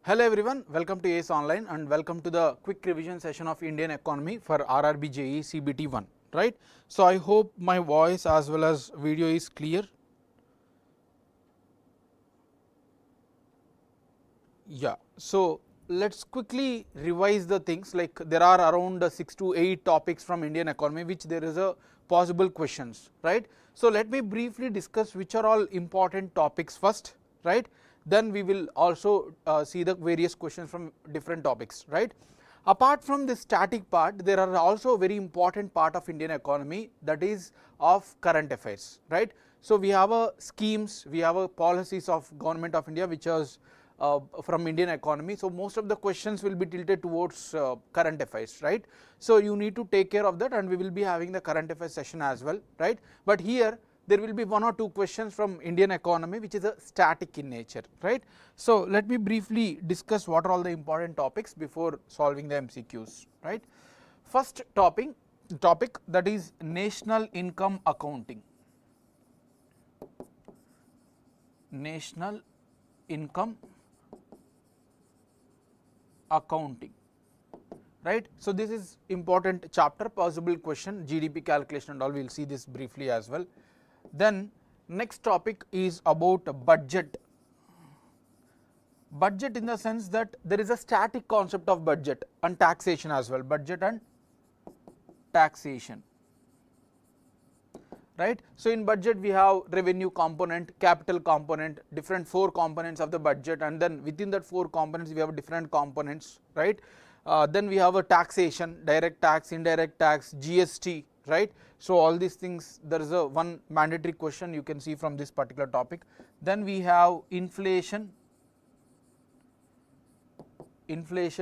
Hello everyone, welcome to ACE Online and welcome to the quick revision session of Indian economy for RRB JE CBT-1, right. So, I hope my voice as well as video is clear. Yeah, so let us quickly revise the things, like there are around 6 to 8 topics from Indian economy which there is a possible questions, right. So, let me briefly discuss which are all important topics first, right. Then we will also see the various questions from different topics, right. Apart from this static part, there are also a very important part of Indian economy, that is of current affairs, right. So, we have a schemes, we have a policies of government of India which is from Indian economy. So, most of the questions will be tilted towards current affairs, right. So, you need to take care of that and we will be having the current affairs session as well, right. But here there will be 1 or 2 questions from Indian economy which is a static in nature, right. So, let me briefly discuss what are all the important topics before solving the MCQs, right. First topic that is national income accounting. National income accounting, right. So, this is important chapter, possible question, GDP calculation and all, we will see this briefly as well. Then next topic is about budget. Budget in the sense that there is a static concept of budget and taxation as well, budget and taxation, right. So, in budget we have revenue component, capital component, different 4 components of the budget, and then within that 4 components we have different components, right. Then we have a taxation, direct tax, indirect tax, GST, right. So, all these things, there is a one mandatory question you can see from this particular topic. Then we have inflation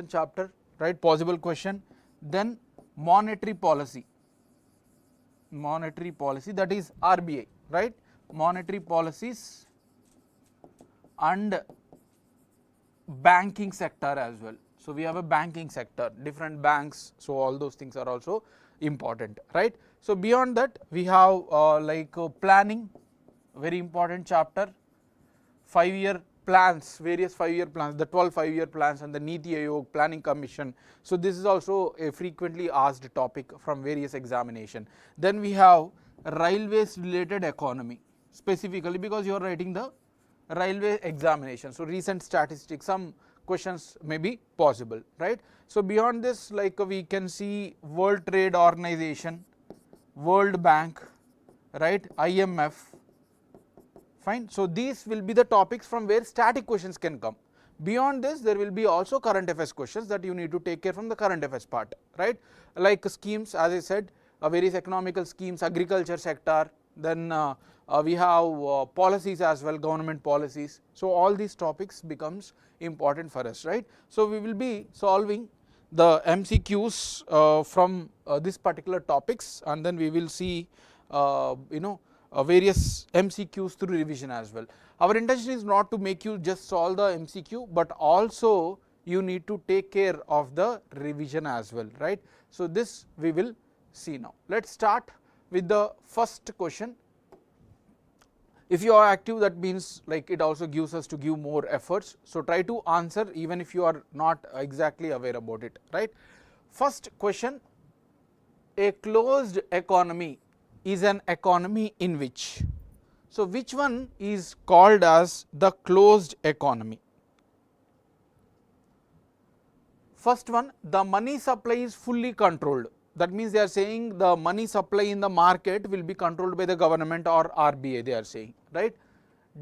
chapter, right, possible question. Then monetary policy, that is RBI, right, monetary policies and banking sector as well. So, we have a banking sector, different banks, so all those things are also important, right. So, beyond that we have planning, very important chapter, 5-year plans, various 5-year plans, the 12 5-year plans and the NITI Aayog planning commission. So, this is also a frequently asked topic from various examination. Then we have railways related economy, specifically because you are writing the railway examination. So, recent statistics, some questions may be possible, right. So, beyond this, like we can see World Trade Organization, World Bank, right, IMF, fine. So, these will be the topics from where static questions can come. Beyond this, there will be also current affairs questions that you need to take care from the current affairs part, right, like schemes, as I said, various economical schemes, agriculture sector, then we have policies as well, government policies. So, all these topics becomes important for us, right. So, we will be solving the MCQs from this particular topics, and then we will see various MCQs through revision as well. Our intention is not to make you just solve the MCQ, but also you need to take care of the revision as well, right. So, this we will see now. Let us start with the first question. If you are active, that means like it also gives us to give more efforts. So, try to answer even if you are not exactly aware about it, right. First question, a closed economy is an economy in which. So, which one is called as the closed economy? First one, the money supply is fully controlled. That means they are saying the money supply in the market will be controlled by the government or RBI, they are saying, right.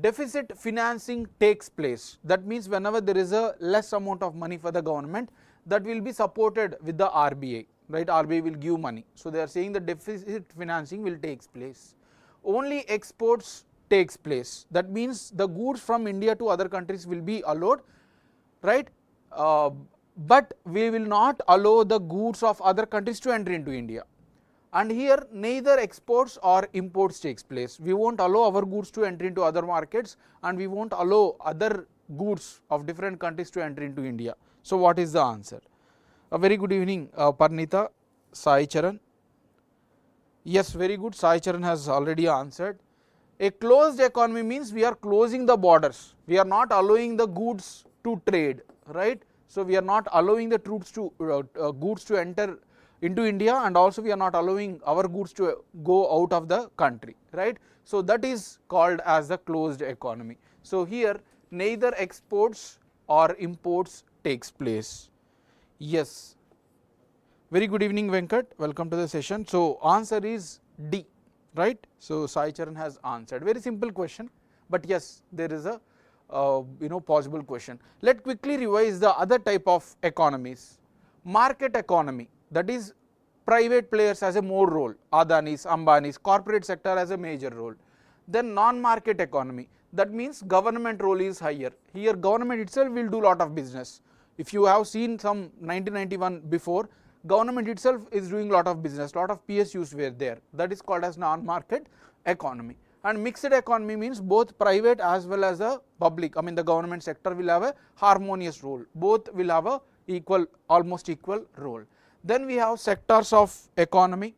Deficit financing takes place. That means whenever there is a less amount of money for the government, that will be supported with the RBI, right, RBI will give money. So, they are saying the deficit financing will takes place. Only exports takes place. That means the goods from India to other countries will be allowed, right. But we will not allow the goods of other countries to enter into India, and here neither exports or imports takes place. We will not allow our goods to enter into other markets, and we will not allow other goods of different countries to enter into India. So, what is the answer? A very good evening, Parnita, Sai Charan. Yes, very good, Sai Charan has already answered. A closed economy means we are closing the borders, we are not allowing the goods to trade, right. So we are not allowing the goods to enter into India, and also we are not allowing our goods to go out of the country, right. So that is called as the closed economy. So here neither exports or imports takes place. Yes, very good evening Venkat, welcome to the session. So answer is D, right. So Sai Charan has answered, very simple question, but yes, there is a possible question. Let quickly revise the other type of economies. Market economy, that is private players has a more role, Adanis, Ambanis, corporate sector has a major role. Then non-market economy, that means government role is higher. Here government itself will do lot of business. If you have seen some 1991 before, government itself is doing lot of business, lot of PSUs were there, that is called as non-market economy. And mixed economy means both private as well as the public, I mean the government sector will have a harmonious role, both will have a equal, almost equal role. Then we have sectors of economy.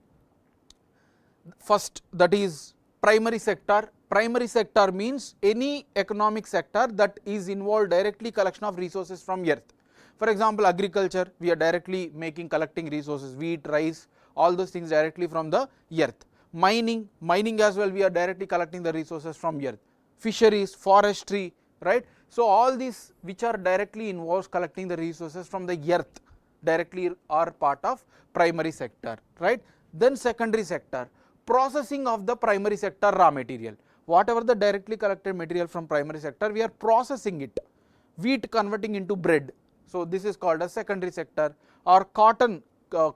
First, that is primary sector. Primary sector means any economic sector that is involved directly collection of resources from earth. For example, agriculture, we are directly collecting resources, wheat, rice, all those things directly from the earth. Mining as well, we are directly collecting the resources from earth. Fisheries, forestry, right. So all these which are directly involves collecting the resources from the earth directly are part of primary sector, right. Then secondary sector, processing of the primary sector raw material. Whatever the directly collected material from primary sector, we are processing it. Wheat converting into bread, so this is called as secondary sector, or cotton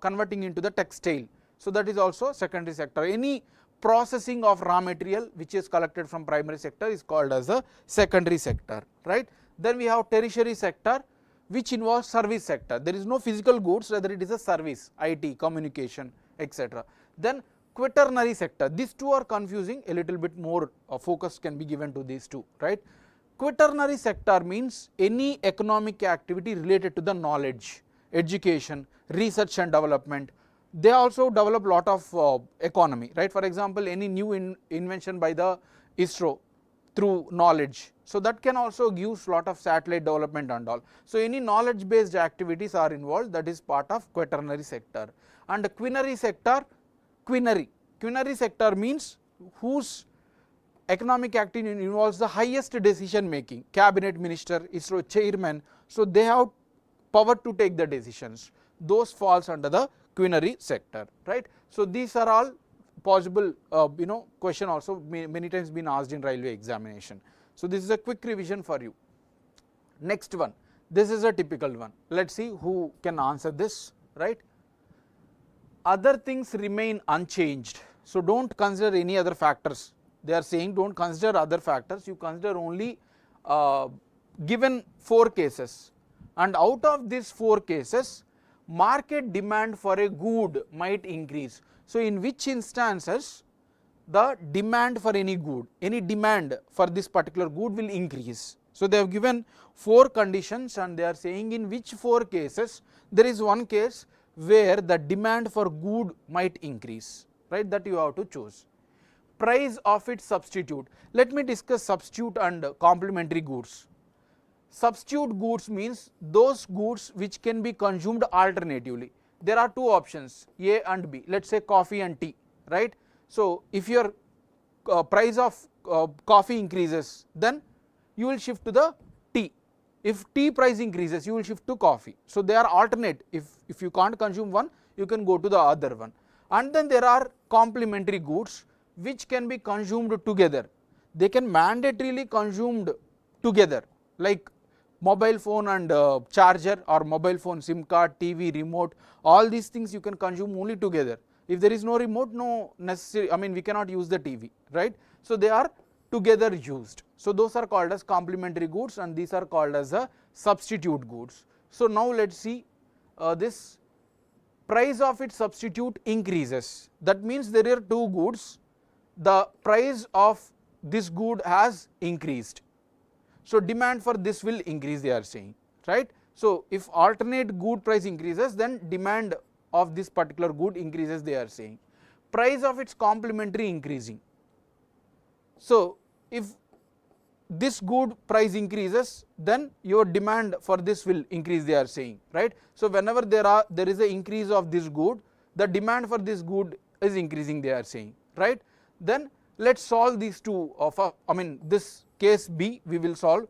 converting into the textile, so that is also secondary sector. Any processing of raw material which is collected from primary sector is called as a secondary sector, right. Then we have tertiary sector, which involves service sector. There is no physical goods, rather it is a service, IT, communication, etc. Then quaternary sector, these two are confusing, a little bit more focus can be given to these two, right. Quaternary sector means any economic activity related to the knowledge, education, research and development. They also develop lot of economy, right. For example, any new invention by the ISRO through knowledge, so that can also give lot of satellite development and all. So any knowledge based activities are involved, that is part of quaternary sector. And quinary sector, quinary sector means whose economic activity involves the highest decision making, cabinet minister, ISRO chairman, so they have power to take the decisions, those falls under the quinary sector, right. So these are all possible question, also many times been asked in railway examination. So this is a quick revision for you. Next one, this is a typical one, let's see who can answer this, right. Other things remain unchanged, so don't consider any other factors. They are saying don't consider other factors, you consider only given 4 cases, and out of these 4 cases market demand for a good might increase. So in which instances the demand for any good, any demand for this particular good will increase. So they have given 4 conditions, and they are saying in which 4 cases there is one case where the demand for good might increase, right, that you have to choose. Price of its substitute. Let me discuss substitute and complementary goods. Substitute goods means those goods which can be consumed alternatively. There are 2 options, A and B, let's say coffee and tea, right. So if your price of coffee increases, then you will shift to the tea. If tea price increases, you will shift to coffee. So they are alternate, if you can't consume one, you can go to the other one. And then there are complementary goods which can be consumed together. They can mandatorily consumed together, like mobile phone and charger, or mobile phone SIM card, TV, remote, all these things you can consume only together. If there is no remote, no necessary, I mean we cannot use the TV, right. So they are together used. So those are called as complementary goods, and these are called as a substitute goods. So now let's see this price of its substitute increases. That means there are 2 goods, the price of this good has increased, so demand for this will increase, they are saying, right. So if alternate good price increases, then demand of this particular good increases, they are saying. Price of its complementary increasing. So if this good price increases, then your demand for this will increase, they are saying, right. So whenever there is an increase of this good, the demand for this good is increasing, they are saying, right. Then let's solve these two of this case B we will solve.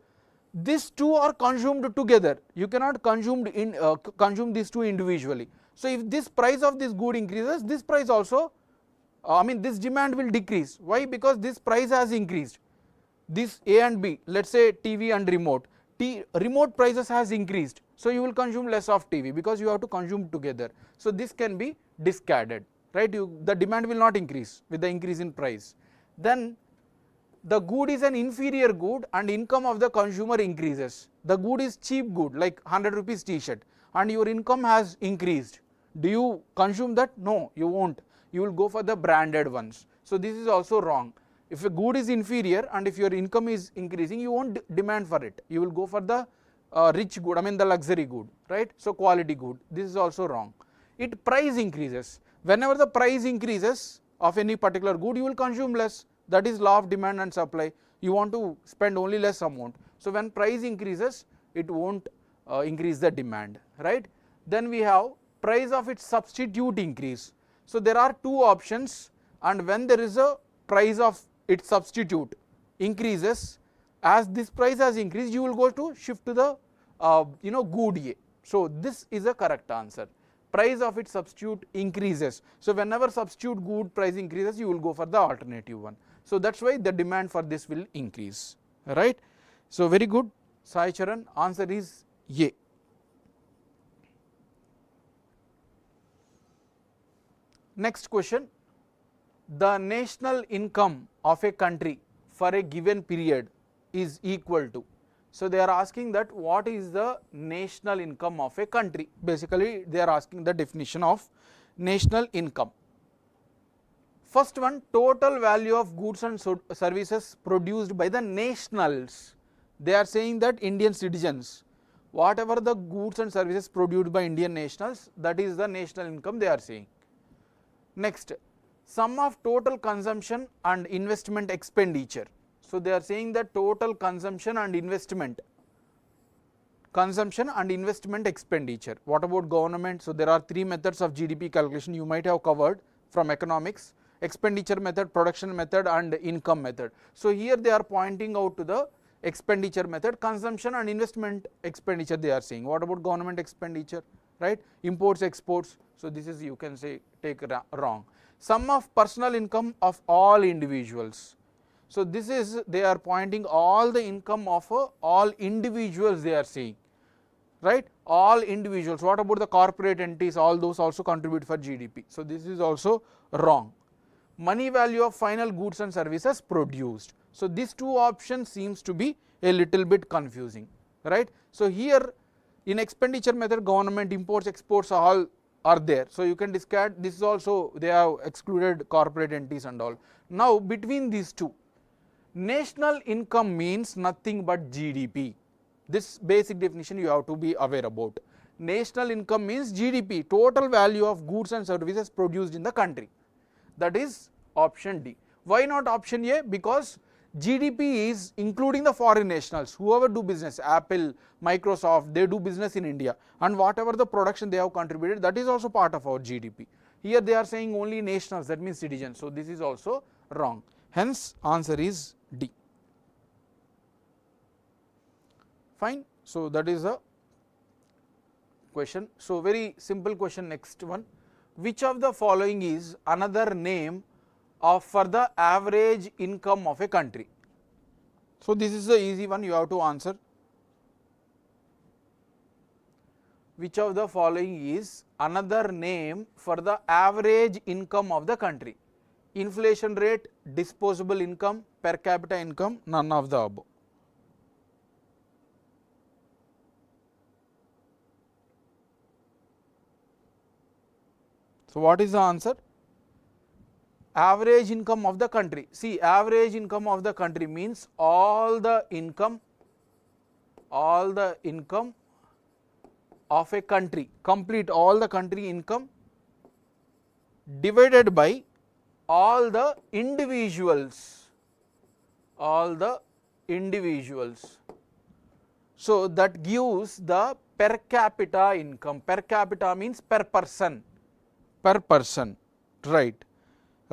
These two are consumed together, you cannot consume these two individually. So if this price of this good increases, this price also this demand will decrease. Why? Because this price has increased. This A and B, let's say TV and remote, remote prices has increased, so you will consume less of TV because you have to consume together. So this can be discarded, right. The demand will not increase with the increase in price. Then the good is an inferior good and income of the consumer increases. The good is cheap good like 100 rupees t-shirt and your income has increased. Do you consume that? No, you won't. You will go for the branded ones. So this is also wrong. If a good is inferior and if your income is increasing, you won't demand for it. You will go for the rich good, the luxury good, right. So quality good. This is also wrong. It price increases. Whenever the price increases of any particular good, you will consume less. That is law of demand and supply. You want to spend only less amount. So when price increases, it won't increase the demand, right. Then we have price of its substitute increase. So there are two options, and when there is a price of its substitute increases, as this price has increased, you will go to shift to the good A. So this is a correct answer. Price of its substitute increases. So whenever substitute good price increases, you will go for the alternative one. So that's why the demand for this will increase, right. So very good, Sai Charan, answer is A. Next question, the national income of a country for a given period is equal to. So they are asking that what is the national income of a country. Basically they are asking the definition of national income. First one, total value of goods and services produced by the nationals. They are saying that Indian citizens, whatever the goods and services produced by Indian nationals, that is the national income they are saying. Next, sum of total consumption and investment expenditure. So they are saying that total consumption and investment expenditure. What about government? So there are three methods of GDP calculation you might have covered from economics: expenditure method, production method and income method. So here they are pointing out to the expenditure method, consumption and investment expenditure they are saying. What about government expenditure, right? Imports, exports. So this is, you can say, take wrong. Sum of personal income of all individuals. So this is, they are pointing all the income of all individuals they are saying, right, all individuals. What about the corporate entities? All those also contribute for GDP. So this is also wrong. Money value of final goods and services produced. So these two options seems to be a little bit confusing, right. So here in expenditure method, government, imports, exports all are there. So you can discard this is also, they have excluded corporate entities and all. Now between these two, national income means nothing but GDP. This basic definition you have to be aware about. National income means GDP, total value of goods and services produced in the country. That is option D. Why not option A? Because GDP is including the foreign nationals, whoever do business, Apple, Microsoft, they do business in India, and whatever the production they have contributed, that is also part of our GDP. Here they are saying only nationals, that means citizens. So this is also wrong. Hence answer is D. Fine. So that is a question. So very simple question, next one. Which of the following is another name for the average income of a country? So this is the easy one, you have to answer. Which of the following is another name for the average income of the country? Inflation rate, disposable income, per capita income, none of the above. So what is the answer? Average income of the country. See, average income of the country means all the income of a country, complete all the country income divided by all the individuals individuals. So that gives the per capita income. Per capita means per person, right.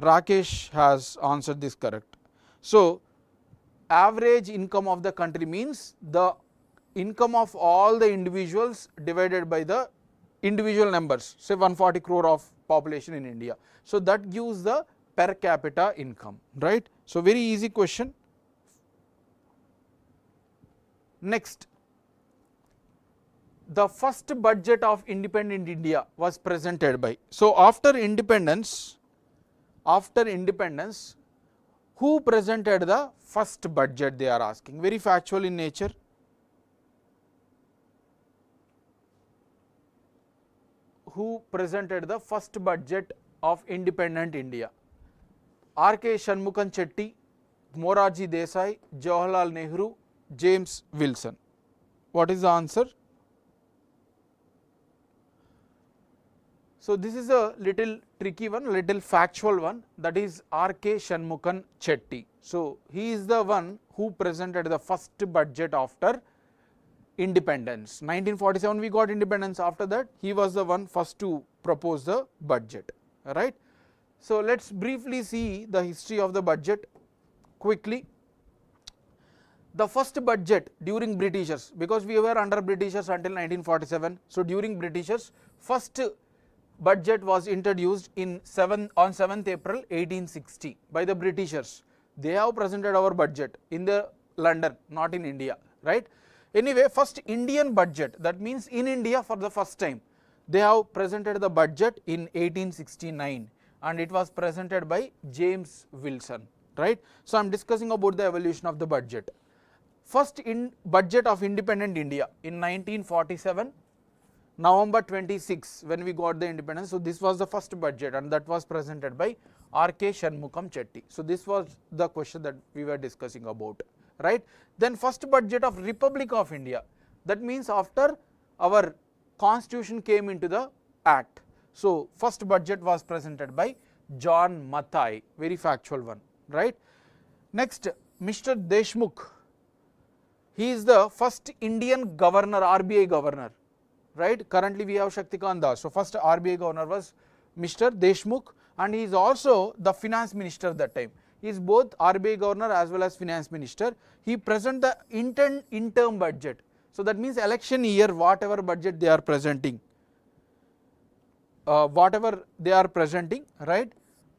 Rakesh has answered this correct. So average income of the country means the income of all the individuals divided by the individual numbers, say 140 crore of population in India. So that gives the per capita income, right. So very easy question. Next, the first budget of independent India was presented by. So after independence, who presented the first budget, they are asking, very factual in nature. Who presented the first budget of independent India? R.K. Shanmugam Chetty, Morarji Desai, Jawaharlal Nehru, James Wilson. What is the answer? So this is a little tricky one, little factual one, that is R.K. Shanmugam Chetty. So he is the one who presented the first budget after independence. 1947 we got independence, after that he was the one first to propose the budget, right. So let us briefly see the history of the budget quickly. The first budget during Britishers, because we were under Britishers until 1947, so during Britishers first budget was introduced on 7th April 1860 by the Britishers. They have presented our budget in the London, not in India, right. Anyway, first Indian budget, that means in India for the first time, they have presented the budget in 1869 and it was presented by James Wilson, right. So I am discussing about the evolution of the budget. First budget of independent India in 1947, November 26 when we got the independence. So this was the first budget and that was presented by R.K. Shanmugam Chetty. So this was the question that we were discussing about, right. Then first budget of Republic of India, that means after our constitution came into the act. So first budget was presented by John Mathai, very factual one, right. Next, Mr. Deshmukh, he is the first Indian governor, RBI governor, right. Currently we have Shaktikant Das. So first RBI governor was Mr. Deshmukh and he is also the finance minister that time. He is both RBI governor as well as finance minister. He present the interim budget. So that means election year, whatever budget they are presenting, right,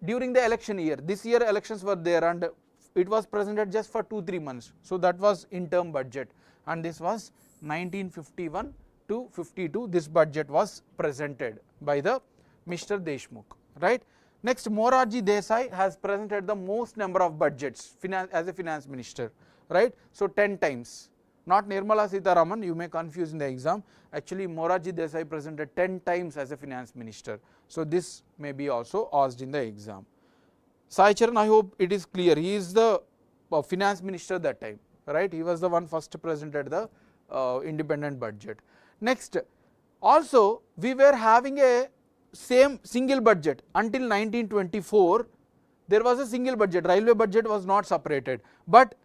during the election year. This year elections were there and it was presented just for 2-3 months. So that was interim budget and this was 1951 to 52. This budget was presented by the Mr. Deshmukh, right. Next, Morarji Desai has presented the most number of budgets as a finance minister, right. So 10 times, not Nirmala Sitharaman, you may confuse in the exam. Actually Morarji Desai presented 10 times as a finance minister. So this may be also asked in the exam. Sai Charan, I hope it is clear, he is the finance minister that time, right. He was the one first presented the independent budget. Next, also we were having a same single budget until 1924. There was a single budget, railway budget was not separated, but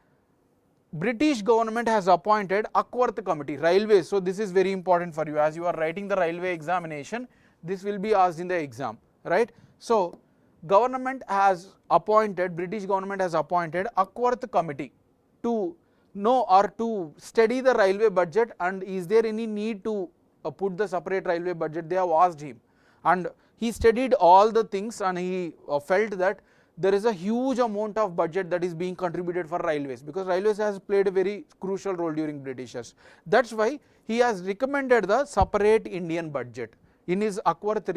British government has appointed Ackworth committee, railways. So this is very important for you as you are writing the railway examination, this will be asked in the exam, right. So government has appointed, British government has appointed Ackworth committee to know or to study the railway budget and is there any need to put the separate railway budget. They have asked him and he studied all the things and he felt that there is a huge amount of budget that is being contributed for railways, because railways has played a very crucial role during Britishers. That is why he has recommended the separate Indian budget. In his Ackworth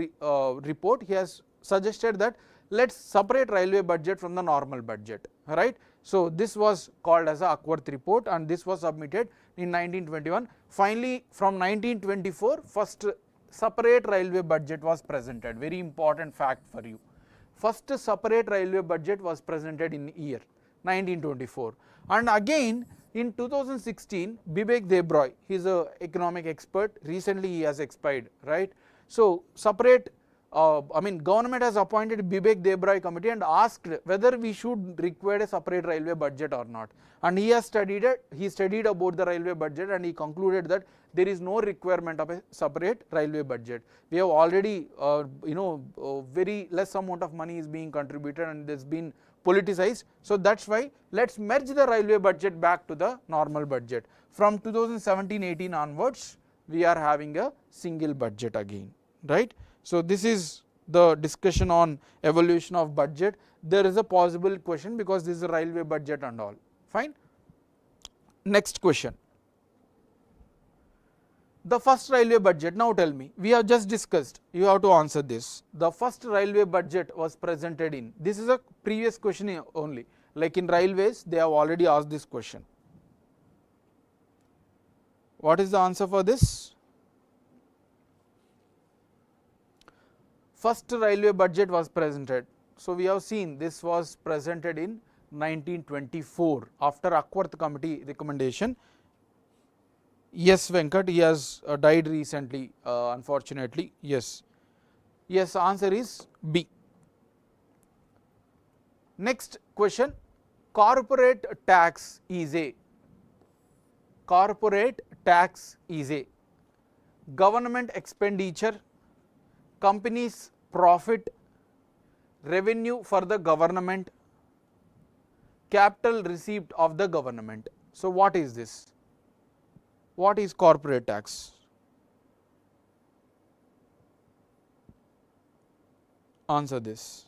report, he has suggested that let us separate railway budget from the normal budget, right. So this was called as a Ackworth report and this was submitted in 1921. Finally from 1924, first separate railway budget was presented, very important fact for you. First separate railway budget was presented in year 1924 and again in 2016 Bibek Debroy, he is an economic expert, recently he has expired, right. So separate government has appointed Bibek Debrai committee and asked whether we should require a separate railway budget or not. And he has studied it. He studied about the railway budget and he concluded that there is no requirement of a separate railway budget. We have already, very less amount of money is being contributed and it has been politicized. So that's why let's merge the railway budget back to the normal budget. From 2017-18 onwards, we are having a single budget again, right? So this is the discussion on evolution of budget. There is a possible question because this is a railway budget and all, fine. Next question. The first railway budget, now tell me, we have just discussed, you have to answer this. The first railway budget was presented in, this is a previous question only, like in railways they have already asked this question. What is the answer for this? First railway budget was presented. So we have seen this was presented in 1924 after Ackworth committee recommendation. Yes, Venkat, he has died recently, unfortunately. Yes. Yes, answer is B. Next question, corporate tax is a government expenditure, companies profit, revenue for the government, capital receipt of the government. So what is this? What is corporate tax? Answer this.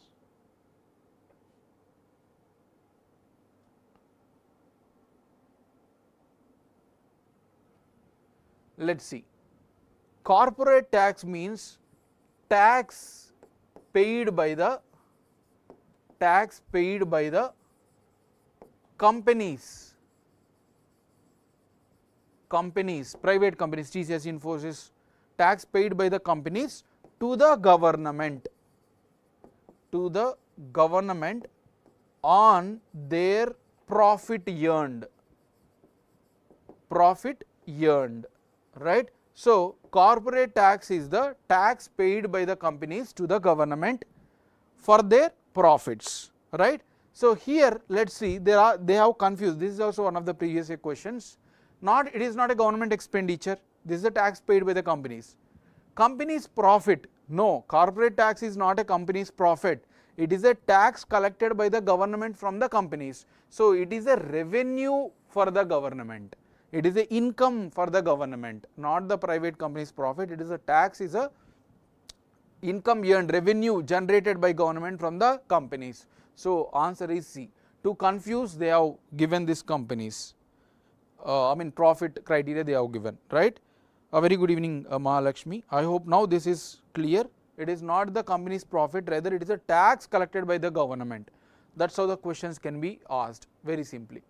Let's see. Corporate tax means tax paid by the companies, private companies, TCS, Infosys, tax paid by the companies to the government on their profit earned, right. So corporate tax is the tax paid by the companies to the government for their profits, right. So here let us see, they have confused, this is also one of the previous questions. It is not a government expenditure, this is a tax paid by the companies. Companies profit, no, corporate tax is not a company's profit, it is a tax collected by the government from the companies. So it is a revenue for the government, it is a income for the government, not the private company's profit, it is a tax, is a income earned, revenue generated by government from the companies. So answer is C. To confuse, they have given this companies. Profit criteria they have given, right. A very good evening, Mahalakshmi. I hope now this is clear. It is not the company's profit, rather it is a tax collected by the government. That's how the questions can be asked very simply.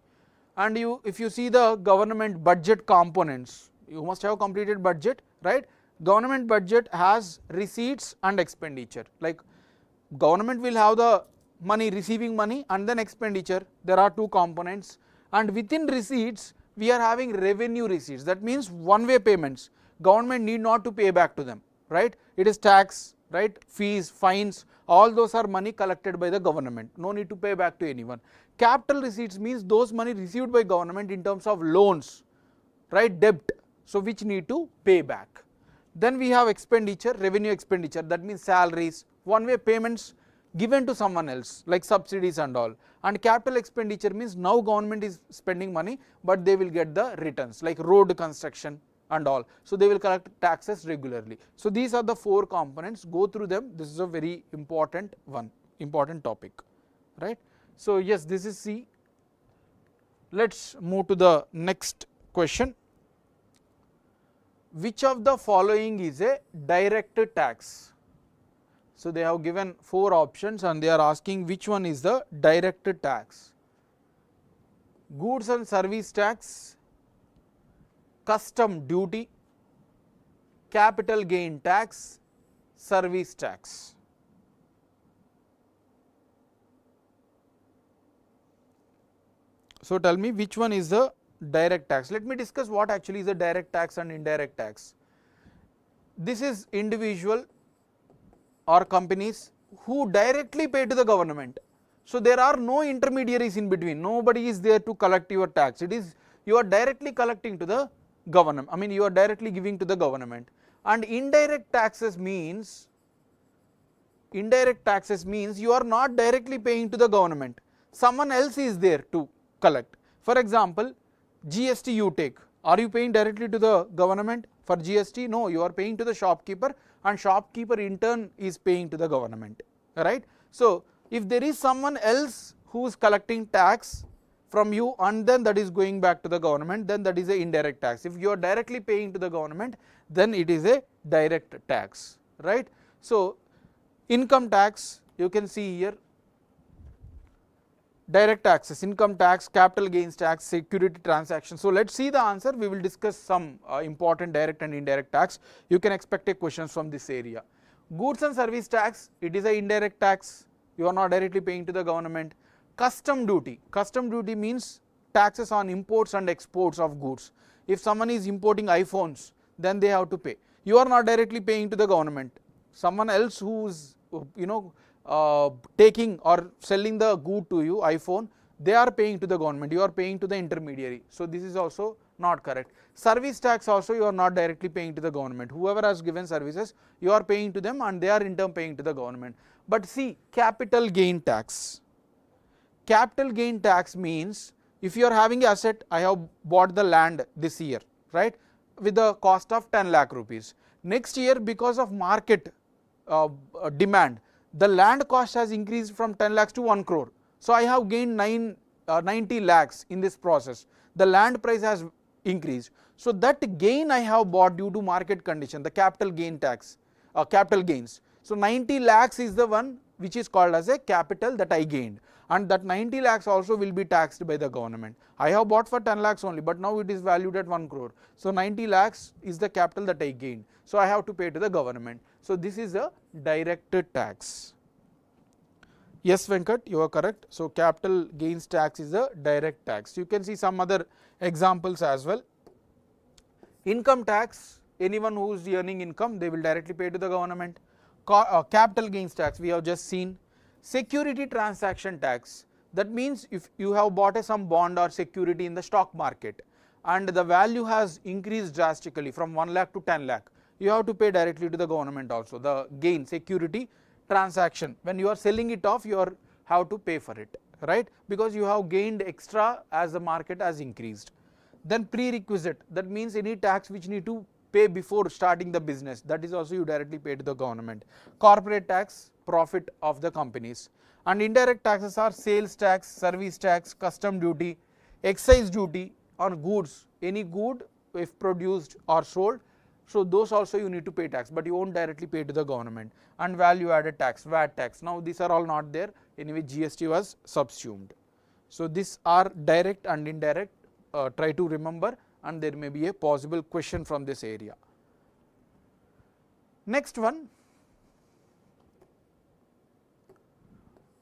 And if you see the government budget components, you must have completed budget, right. Government budget has receipts and expenditure, like government will have the money, receiving money, and then expenditure. There are two components, and within receipts we are having revenue receipts, that means one way payments, government need not to pay back to them, right. It is tax, right, fees, fines, all those are money collected by the government, no need to pay back to anyone. Capital receipts means those money received by government in terms of loans, right, debt, so which need to pay back. Then we have expenditure, revenue expenditure, that means salaries, one way payments given to someone else like subsidies and all. And capital expenditure means now government is spending money, but they will get the returns like road construction and all. So they will collect taxes regularly. So these are the four components, go through them, this is a very important topic, right. So yes, this is C. Let's move to the next question. Which of the following is a direct tax? So they have given four options and they are asking which one is the direct tax. Goods and service tax, custom duty, capital gain tax, service tax. So tell me which one is the direct tax. Let me discuss what actually is the direct tax and indirect tax. This is individual or companies who directly pay to the government. So there are no intermediaries in between, nobody is there to collect your tax, it is you are directly collecting to the government, I mean you are directly giving to the government. And indirect taxes means you are not directly paying to the government, someone else is there to collect. For example, GST you take, are you paying directly to the government for GST? No, you are paying to the shopkeeper, and shopkeeper in turn is paying to the government, right. So if there is someone else who is collecting tax from you and then that is going back to the government, then that is a indirect tax. If you are directly paying to the government, then it is a direct tax, right. So income tax, you can see here direct taxes, income tax, capital gains tax, security transaction. So let us see the answer, we will discuss some important direct and indirect tax, you can expect a question from this area. Goods and service tax, it is a indirect tax, you are not directly paying to the government. Custom duty means taxes on imports and exports of goods. If someone is importing iPhones, then they have to pay, you are not directly paying to the government, someone else who is taking or selling the good to you, iPhone, they are paying to the government, you are paying to the intermediary. So this is also not correct. Service tax also you are not directly paying to the government, whoever has given services you are paying to them and they are in turn paying to the government. But see, capital gain tax. Capital gain tax means if you are having an asset, I have bought the land this year, right, with the cost of 10 lakh rupees. Next year because of market demand, the land cost has increased from 10 lakhs to 1 crore. So I have gained 90 lakhs in this process, the land price has increased. So that gain I have bought due to market condition, the capital gain tax, capital gains. So 90 lakhs is the one which is called as a capital that I gained, and that 90 lakhs also will be taxed by the government. I have bought for 10 lakhs only, but now it is valued at 1 crore. So 90 lakhs is the capital that I gained, so I have to pay to the government. So this is a direct tax. Yes Venkat, you are correct. So capital gains tax is a direct tax. You can see some other examples as well. Income tax, anyone who is earning income, they will directly pay to the government. Capital gains tax we have just seen. Security transaction tax, that means if you have bought some bond or security in the stock market and the value has increased drastically from 1 lakh to 10 lakh, you have to pay directly to the government also, the gain, security transaction. When you are selling it off, you have to pay for it, right, because you have gained extra as the market has increased. Then prerequisite, that means any tax which need to pay before starting the business, that is also you directly pay to the government. Corporate tax, profit of the companies. And indirect taxes are sales tax, service tax, custom duty, excise duty on goods, any good if produced or sold, so those also you need to pay tax, but you won't directly pay to the government. And value added tax, VAT tax, now these are all not there, anyway GST was subsumed. So these are direct and indirect, try to remember, and there may be a possible question from this area. Next one,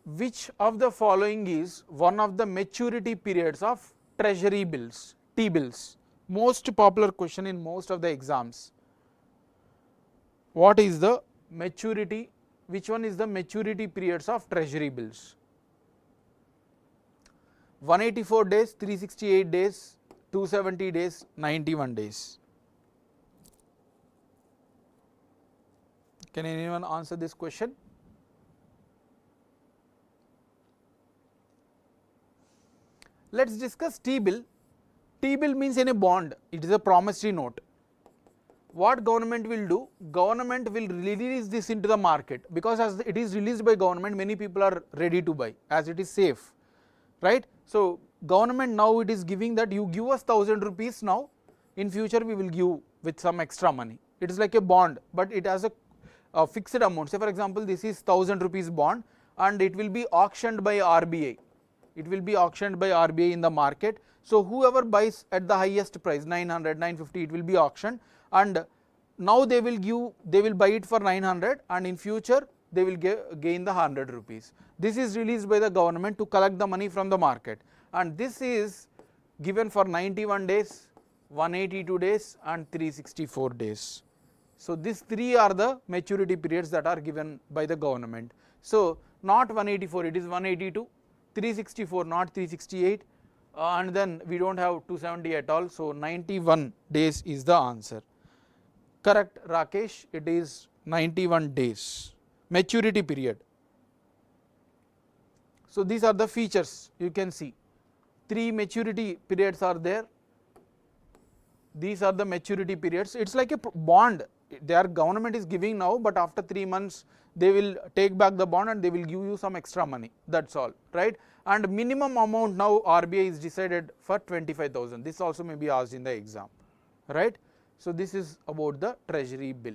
which of the following is one of the maturity periods of treasury bills, T-bills? Most popular question in most of the exams. What is the maturity, which one is the maturity periods of treasury bills? 184 days, 368 days, 270 days, 91 days. Can anyone answer this question? Let us discuss T-bill. T-bill means in a bond, it is a promissory note. What government will do? Government will release this into the market, because as it is released by government, many people are ready to buy as it is safe, right. So government now it is giving that you give us 1000 rupees now, in future we will give with some extra money. It is like a bond, but it has a fixed amount. Say for example, this is 1000 rupees bond and it will be auctioned by RBI. It will be auctioned by RBI in the market. So whoever buys at the highest price, 900, 950, it will be auctioned, and now they will buy it for 900, and in future they will gain the 100 rupees. This is released by the government to collect the money from the market, and this is given for 91 days, 182 days and 364 days. So, these three are the maturity periods that are given by the government. So, not 184, it is 182, 364, not 368, and then we do not have 270 at all. So, 91 days is the answer. Correct, Rakesh, it is 91 days maturity period. So, these are the features you can see, 3 maturity periods are there. These are the maturity periods. It is like a bond, their government is giving now, but after 3 months they will take back the bond and they will give you some extra money, that is all, right. And minimum amount now RBI is decided for 25,000, this also may be asked in the exam, right. So, this is about the Treasury bill.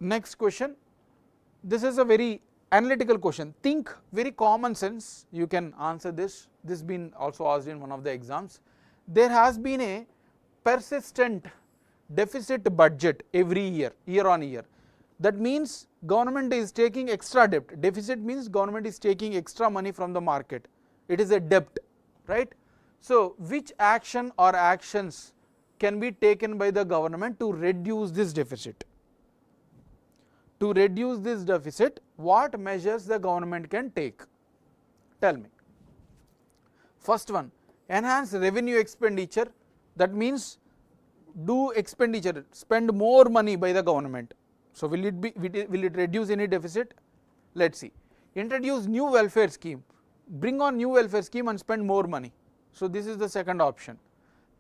Next question, this is a very analytical question, think very common sense, you can answer this. This has been also asked in one of the exams. There has been a persistent deficit budget every year, year on year. That means government is taking extra debt. Deficit means government is taking extra money from the market. It is a debt, right. So, which action or actions can be taken by the government to reduce this deficit? To reduce this deficit, what measures the government can take? Tell me. First one, enhance revenue expenditure, that means do expenditure, spend more money by the government. So, will it reduce any deficit? Let us see. Introduce new welfare scheme, bring on new welfare scheme and spend more money. So, this is the second option.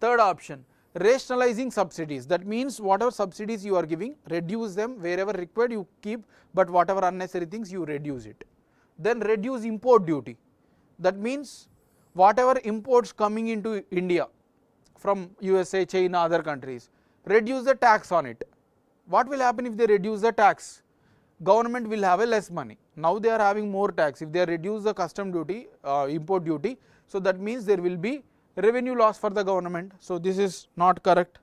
Third option, rationalizing subsidies, that means whatever subsidies you are giving, reduce them, wherever required you keep, but whatever unnecessary things you reduce it. Then reduce import duty, that means whatever imports coming into India from USA, China, other countries, reduce the tax on it. What will happen if they reduce the tax? Government will have a less money. Now they are having more tax. If they reduce the custom duty, import duty, so that means there will be revenue loss for the government. So, this is not correct.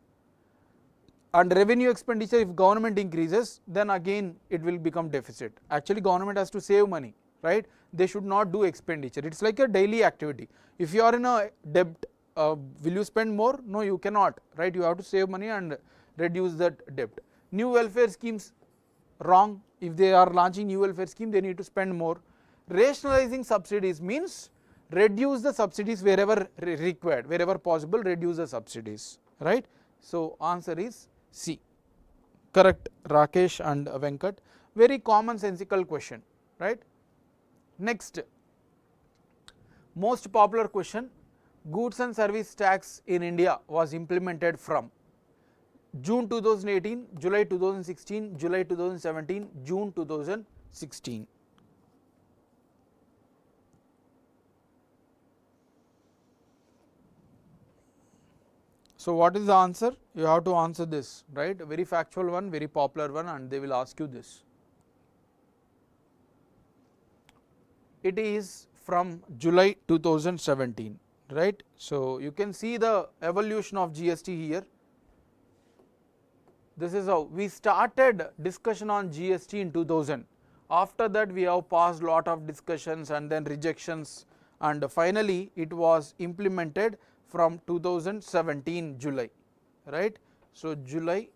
And revenue expenditure, if government increases, then again it will become deficit. Actually government has to save money, right. They should not do expenditure. It is like a daily activity. If you are in a debt, will you spend more? No, you cannot, right. You have to save money and reduce that debt. New welfare schemes, wrong. If they are launching new welfare scheme, they need to spend more. Rationalizing subsidies means reduce the subsidies wherever required, wherever possible, reduce the subsidies, right. So, answer is C. Correct, Rakesh and Venkat. Very commonsensical question, right. Next, most popular question, goods and service tax in India was implemented from June 2018, July 2016, July 2017, June 2016. So, what is the answer? You have to answer this, right, a very factual one, very popular one, and they will ask you this. It is from July 2017, right. So, you can see the evolution of GST here. This is how we started discussion on GST in 2000. After that we have passed lot of discussions and then rejections, and finally it was implemented from 2017 July, right. So, July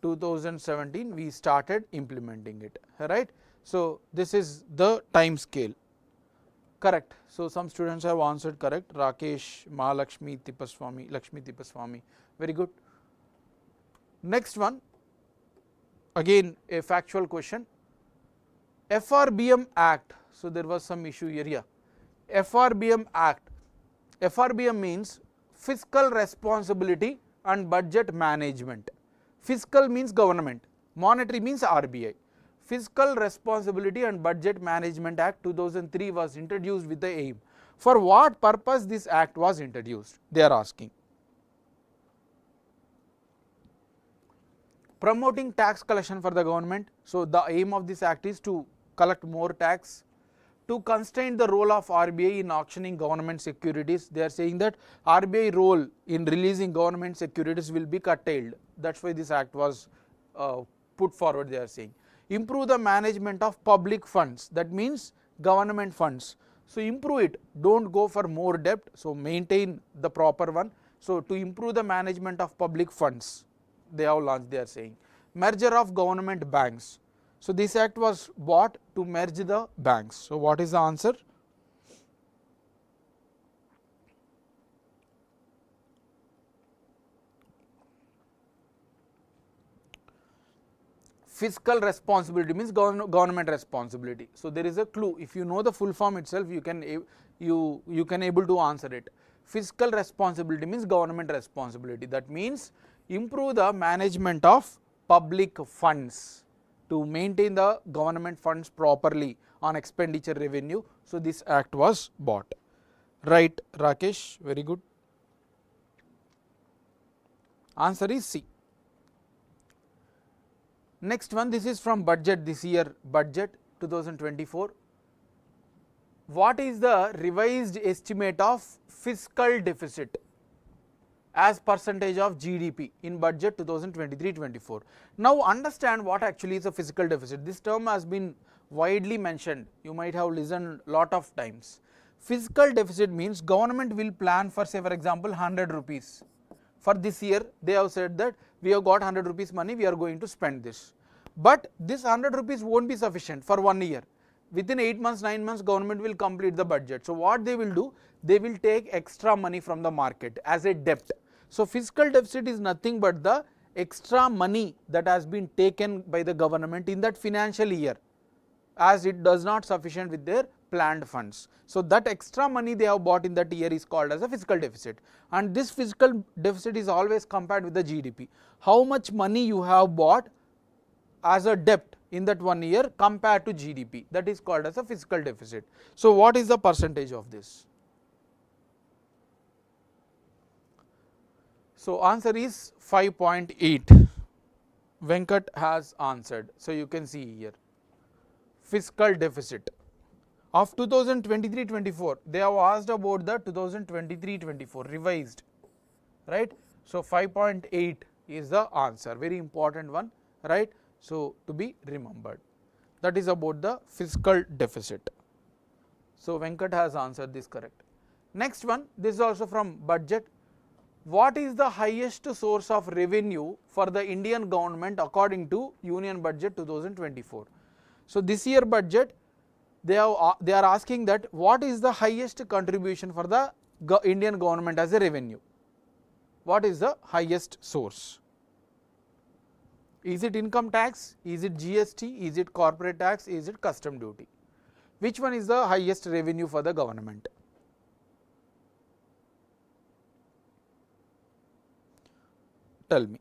2017 we started implementing it, right. So, this is the time scale, correct. So, some students have answered correct, Rakesh, Mahalakshmi, Tipaswamy, Lakshmi Tipaswamy, very good. Next one, again a factual question, FRBM Act. So, there was some issue here, yeah. FRBM Act, FRBM means fiscal responsibility and budget management. Fiscal means government, monetary means RBI. Fiscal Responsibility and Budget Management Act 2003 was introduced with the aim. For what purpose this act was introduced? They are asking. Promoting tax collection for the government. So, the aim of this act is to collect more tax. To constrain the role of RBI in auctioning government securities, they are saying that RBI role in releasing government securities will be curtailed. That is why this act was put forward, they are saying. Improve the management of public funds, that means government funds. So, improve it, do not go for more debt, so maintain the proper one. So, to improve the management of public funds, they have launched, they are saying. Merger of government banks. So, this act was brought to merge the banks. So, what is the answer? Fiscal responsibility means government responsibility. So, there is a clue. If you know the full form itself, you can able to answer it. Fiscal responsibility means government responsibility. That means improve the management of public funds to maintain the government funds properly on expenditure revenue. So, this act was bought. Right, Rakesh, very good. Answer is C. Next one, this is from budget, this year budget 2024. What is the revised estimate of fiscal deficit as percentage of GDP in budget 2023-24? Now, understand what actually is a fiscal deficit. This term has been widely mentioned, you might have listened lot of times. Fiscal deficit means government will plan for, say for example, 100 rupees. For this year, they have said that we have got 100 rupees money, we are going to spend this. But this 100 rupees won't be sufficient for 1 year. Within 8 months, 9 months, government will complete the budget. So, what they will do? They will take extra money from the market as a debt. So, fiscal deficit is nothing but the extra money that has been taken by the government in that financial year, as it does not sufficient with their planned funds. So, that extra money they have bought in that year is called as a fiscal deficit, and this fiscal deficit is always compared with the GDP. How much money you have bought as a debt in that 1 year compared to GDP, that is called as a fiscal deficit. So, what is the percentage of this? So, answer is 5.8. Venkat has answered. So, you can see here fiscal deficit of 2023-24, they have asked about the 2023-24 revised, right. So, 5.8 is the answer, very important one, right. So, to be remembered, that is about the fiscal deficit. So, Venkat has answered this correct. Next one, this is also from budget. What is the highest source of revenue for the Indian government according to Union Budget 2024? So, this year budget, they are asking that what is the highest contribution for the Indian government as a revenue? What is the highest source? Is it income tax? Is it GST? Is it corporate tax? Is it custom duty? Which one is the highest revenue for the government? Tell me.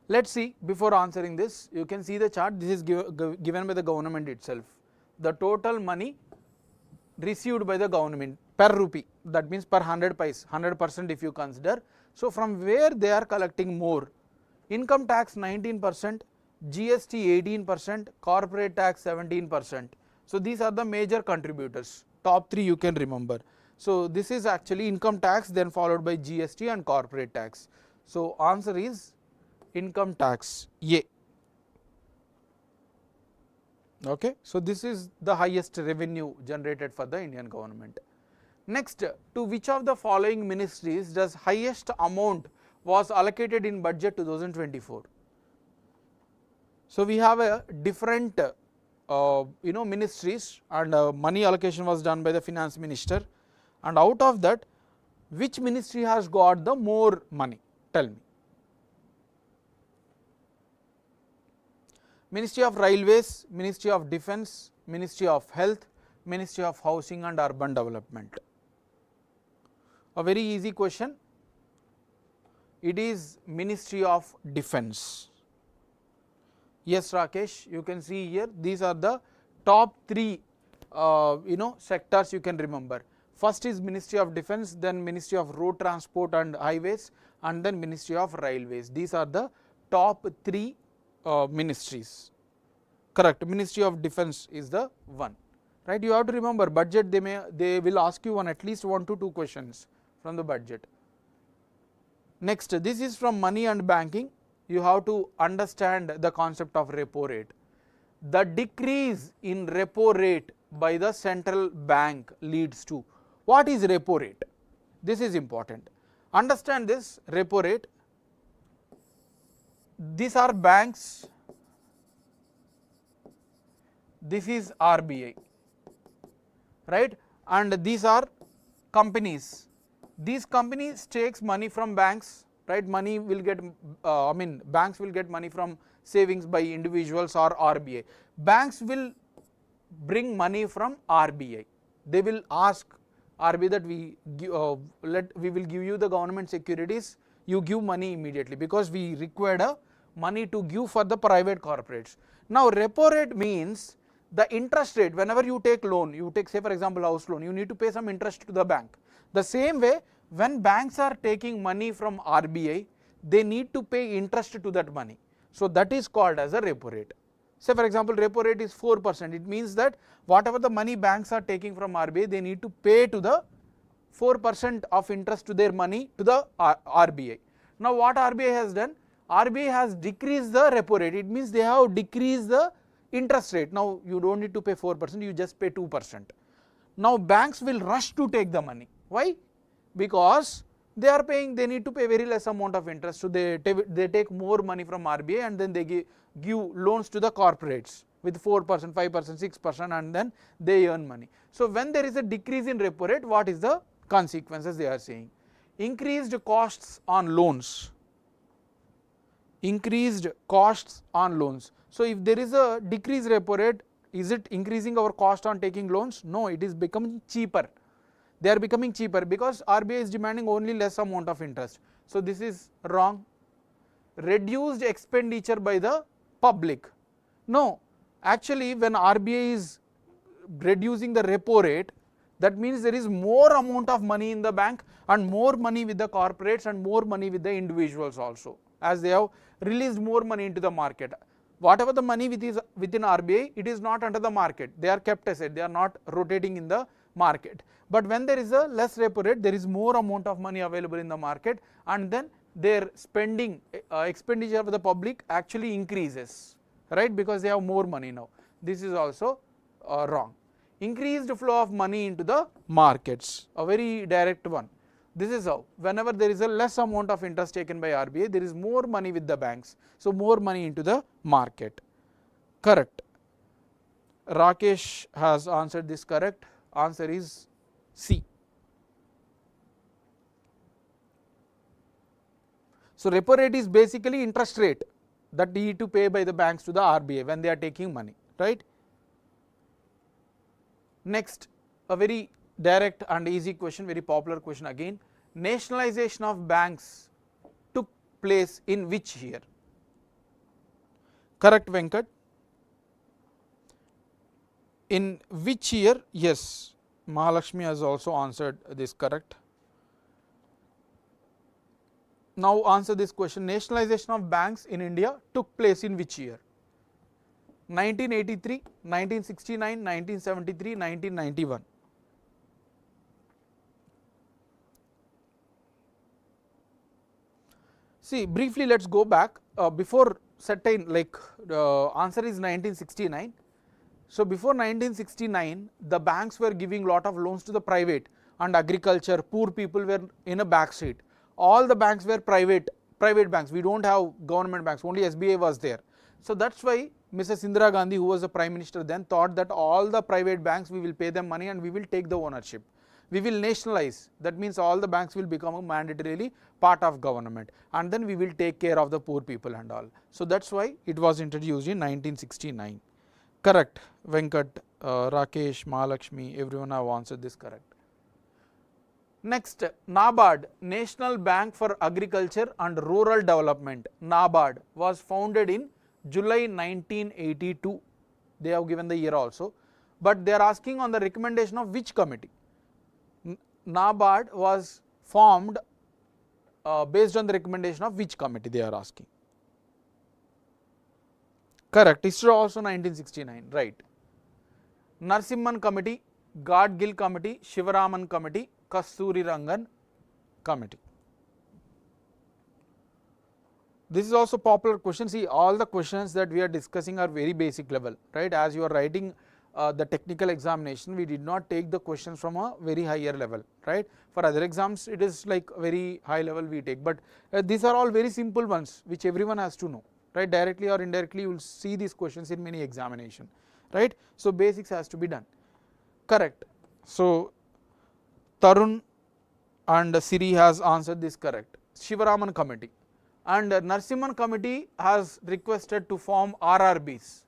Let us see, before answering this, you can see the chart, this is given by the government itself. The total money received by the government per rupee, that means per 100 paise, 100% if you consider. So, from where they are collecting more? Income tax 19%, GST 18%, corporate tax 17%. So, these are the major contributors, top 3 you can remember. So, this is actually income tax, then followed by GST and corporate tax. So, answer is income tax A. Okay. So, this is the highest revenue generated for the Indian government. Next, to which of the following ministries does highest amount was allocated in budget 2024? So, we have a different ministries, and money allocation was done by the finance minister, and out of that which ministry has got the more money? Tell me. Ministry of Railways, Ministry of Defence, Ministry of Health, Ministry of Housing and Urban Development. A very easy question, it is Ministry of Defence. Yes, Rakesh, you can see here, these are the top 3 sectors you can remember. First is Ministry of Defence, then Ministry of Road Transport and Highways, and then Ministry of Railways. These are the top 3 ministries. Correct, Ministry of Defence is the one, right. You have to remember budget, they will ask you at least 1 to 2 questions from the budget. Next, this is from money and banking. you have to understand the concept of repo rate. The decrease in repo rate by the central bank leads to, what is repo rate? This is important. Understand this repo rate. These are banks, this is RBI, right, and these are companies. These companies takes money from banks, right, money will get, banks will get money from savings by individuals or RBI. Banks will bring money from RBI. They will ask RBI that we will give you the government securities, you give money immediately, because we required a money to give for the private corporates. Now repo rate means the interest rate. Whenever you take loan, you take, say for example, house loan, you need to pay some interest to the bank. The same way, when banks are taking money from RBI, they need to pay interest to that money. So that is called as a repo rate. Say for example, repo rate is 4%. It means that whatever the money banks are taking from RBI, they need to pay to the 4% of interest to their money to the RBI. Now what RBI has done? RBI has decreased the repo rate. It means they have decreased the interest rate. Now you don't need to pay 4%, you just pay 2%. Now banks will rush to take the money. Why? Because they are paying, they need to pay very less amount of interest, so they take more money from RBI and then they give loans to the corporates with 4%, 5%, 6%, and then they earn money. So when there is a decrease in repo rate, what is the consequences they are saying? Increased costs on loans. Increased costs on loans. So if there is a decreased repo rate, is it increasing our cost on taking loans? No, it is becoming cheaper. They are becoming cheaper because RBI is demanding only less amount of interest. So this is wrong. Reduced expenditure by the public. No, actually when RBI is reducing the repo rate, that means there is more amount of money in the bank and more money with the corporates and more money with the individuals also, as they have released more money into the market. Whatever the money within RBI, it is not under the market. They are kept aside. They are not rotating in the market. But when there is a less repo rate, there is more amount of money available in the market, and then their spending, expenditure of the public actually increases, right, because they have more money now. This is also wrong. Increased flow of money into the markets, a very direct one. This is how, whenever there is a less amount of interest taken by RBI, there is more money with the banks, so more money into the market. Correct. Rakesh has answered this correct. Answer is C. So repo rate is basically interest rate that need to pay by the banks to the RBI when they are taking money, right? Next, a very direct and easy question, very popular question again. Nationalization of banks took place in which year? Correct, Venkat. In which year? Yes, Mahalakshmi has also answered this correct. Now answer this question. Nationalization of banks in India took place in which year? 1983, 1969, 1973, 1991. See, briefly let us go back. Before certain, answer is 1969. So before 1969, the banks were giving lot of loans to the private and agriculture. Poor people were in a back seat. All the banks were private banks. We don't have government banks. Only SBI was there. So that's why Mrs. Indira Gandhi, who was the Prime Minister then, thought that all the private banks, we will pay them money and we will take the ownership. We will nationalize. That means all the banks will become a mandatorily part of government, and then we will take care of the poor people and all. So that's why it was introduced in 1969. Correct, Venkat, Rakesh, Mahalakshmi, everyone have answered this correct. Next, NABARD, National Bank for Agriculture and Rural Development. NABARD was founded in July 1982. They have given the year also, but they are asking on the recommendation of which committee? NABARD was formed based on the recommendation of which committee, they are asking. Correct, ISRO also 1969, right. Narasimhan Committee, Gadgil Committee, Shivaraman Committee, Kasturi Rangan Committee. this is also popular question. See, all the questions that we are discussing are very basic level, right? As you are writing the technical examination, we did not take the questions from a very higher level, right? For other exams, it is like very high level we take, but these are all very simple ones which everyone has to know, right? Directly or indirectly, you will see these questions in many examination, right? So basics has to be done. Correct. So Tarun and Siri has answered this correct. Shivaraman committee and Narsimhan committee has requested to form RRBs,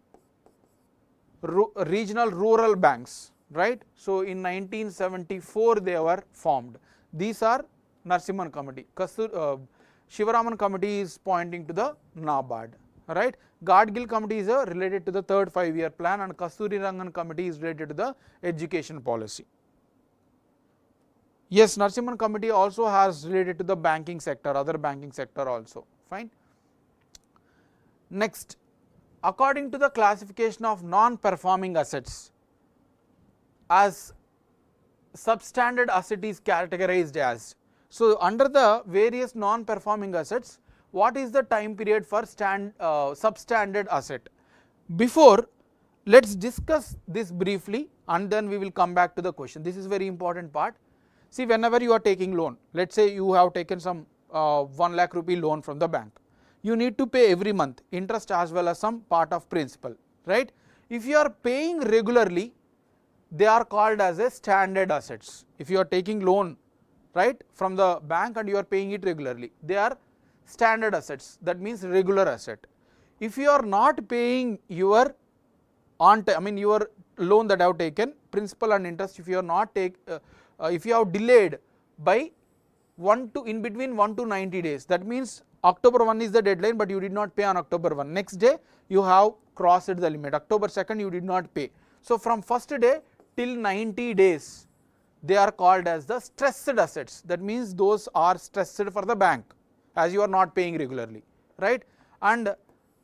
regional rural banks, right? So in 1974 they were formed. These are Narsimhan committee. Shivaraman committee is pointing to the NABARD, right? Gadgil committee is related to the third 5-year plan, and Kasturi Rangan committee is related to the education policy. Yes, Narsimhan committee also has related to the banking sector, other banking sector also, fine. Next, according to the classification of non-performing assets, as substandard asset is categorized as. So under the various non-performing assets, what is the time period for substandard asset? Before, let's discuss this briefly and then we will come back to the question. This is very important part. See, whenever you are taking loan, let's say you have taken some 1 lakh rupee loan from the bank, you need to pay every month interest as well as some part of principal, right? If you are paying regularly, they are called as a standard assets. If you are taking loan, right, from the bank and you are paying it regularly, they are standard assets, that means regular asset. If you are not paying your your loan that you have taken, principal and interest, if you are not if you have delayed by in between 1 to 90 days, that means October 1 is the deadline, but you did not pay on October 1. Next day you have crossed the limit. October 2nd you did not pay. So from first day till 90 days, they are called as the stressed assets. That means those are stressed for the bank as you are not paying regularly, right? And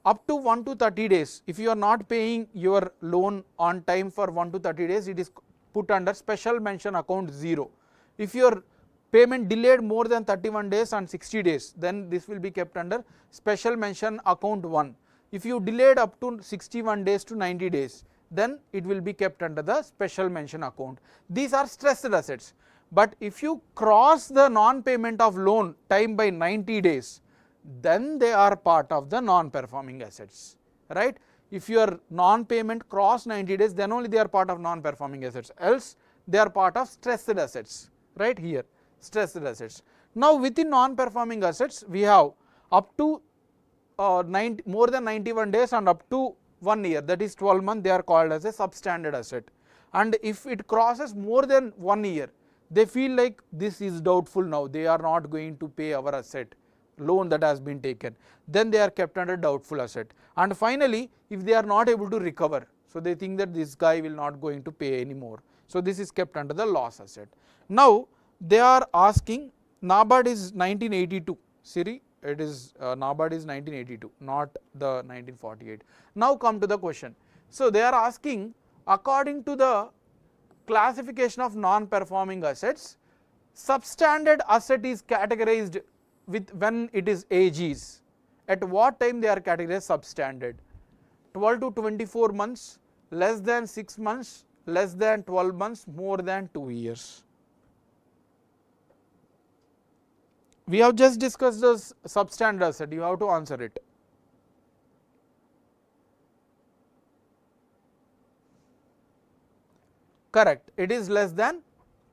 up to 1 to 30 days, if you are not paying your loan on time for 1 to 30 days, it is put under special mention account 0. If your payment delayed more than 31 days and 60 days, then this will be kept under special mention account 1. If you delayed up to 61 days to 90 days, then it will be kept under the special mention account. These are stressed assets. But if you cross the non-payment of loan time by 90 days, then they are part of the non-performing assets, right? If your non-payment cross 90 days, then only they are part of non-performing assets, else they are part of stressed assets, right? Here, stressed assets. Now within non-performing assets, we have up to more than 91 days and up to 1 year, that is 12 months, they are called as a substandard asset. And if it crosses more than 1 year, they feel like this is doubtful now, they are not going to pay our asset, loan that has been taken, then they are kept under doubtful asset. And finally, if they are not able to recover, so they think that this guy will not going to pay anymore, so this is kept under the loss asset. Now they are asking, NABARD is 1982, Siri, it is NABARD is 1982, not the 1948. Now come to the question. So they are asking, according to the classification of non-performing assets, substandard asset is categorized with when it is AGs. At what time they are categorized substandard? 12 to 24 months, less than 6 months, less than 12 months, more than 2 years. We have just discussed this substandard asset, you have to answer it. Correct, it is less than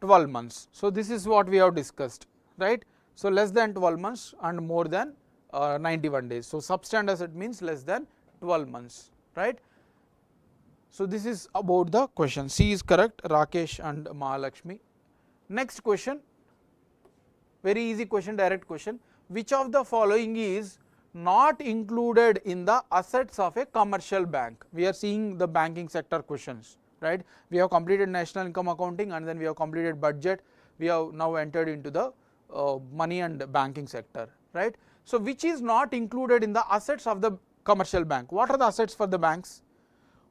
12 months. So this is what we have discussed, right? So less than 12 months and more than 91 days. So substandard asset means less than 12 months, right? So this is about the question. C is correct, Rakesh and Mahalakshmi. Next question, very easy question, direct question. Which of the following is not included in the assets of a commercial bank? We are seeing the banking sector questions, right? We have completed national income accounting and then we have completed budget. We have now entered into the money and banking sector, right? So which is not included in the assets of the commercial bank? What are the assets for the banks?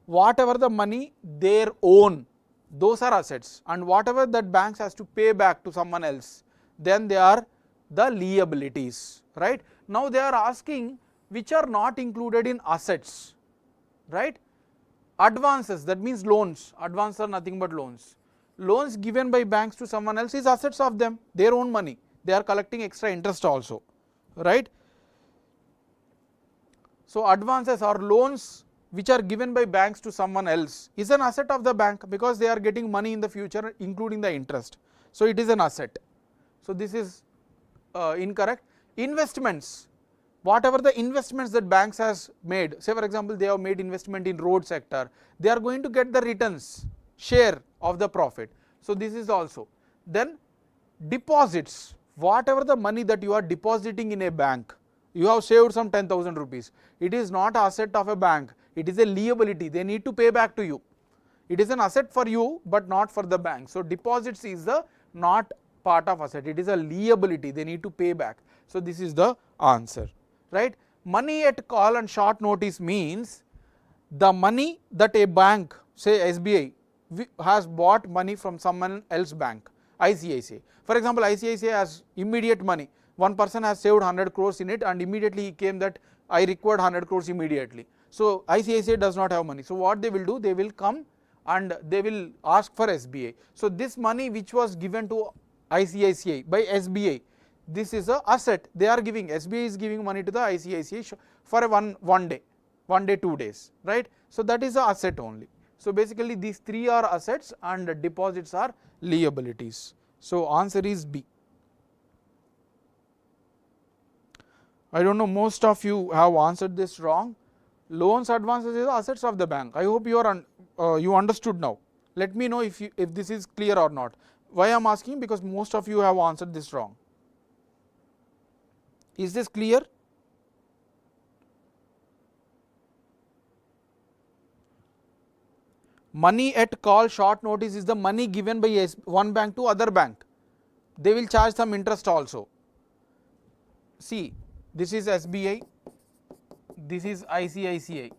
Whatever the money they own, those are assets, and whatever that banks has to pay back to someone else, then they are the liabilities, right? Now they are asking which are not included in assets, right? Advances, that means loans. Advances are nothing but loans. Loans given by banks to someone else is assets of them, their own money. They are collecting extra interest also, right? So advances or loans which are given by banks to someone else is an asset of the bank, because they are getting money in the future including the interest. So it is an asset. So this is incorrect. Investments, whatever the investments that banks has made, say for example they have made investment in road sector, they are going to get the returns, share of the profit. So this is also. Then deposits, whatever the money that you are depositing in a bank, you have saved some 10,000 rupees, it is not asset of a bank, it is a liability, they need to pay back to you. It is an asset for you but not for the bank. So deposits is the not part of asset, it is a liability, they need to pay back. So this is the answer, right? Money at call and short notice means the money that a bank, say SBI, has bought money from someone else bank, ICICI. For example, ICICI has immediate money. One person has saved 100 crores in it and immediately he came that I required 100 crores immediately. So ICICI does not have money. So what they will do, they will come and they will ask for SBI. So this money which was given to ICICI by SBI, this is a asset. They are giving, SBI is giving money to the ICICI for a one day, 2 days, right? So that is a asset only. So basically these three are assets and deposits are liabilities. So answer is B. I don't know, most of you have answered this wrong. Loans, advances is assets of the bank. I hope you are you understood now. Let me know if this is clear or not. Why I am asking? Because most of you have answered this wrong. Is this clear? Money at call short notice is the money given by one bank to other bank. They will charge some interest also. See, this is SBI, this is ICICI.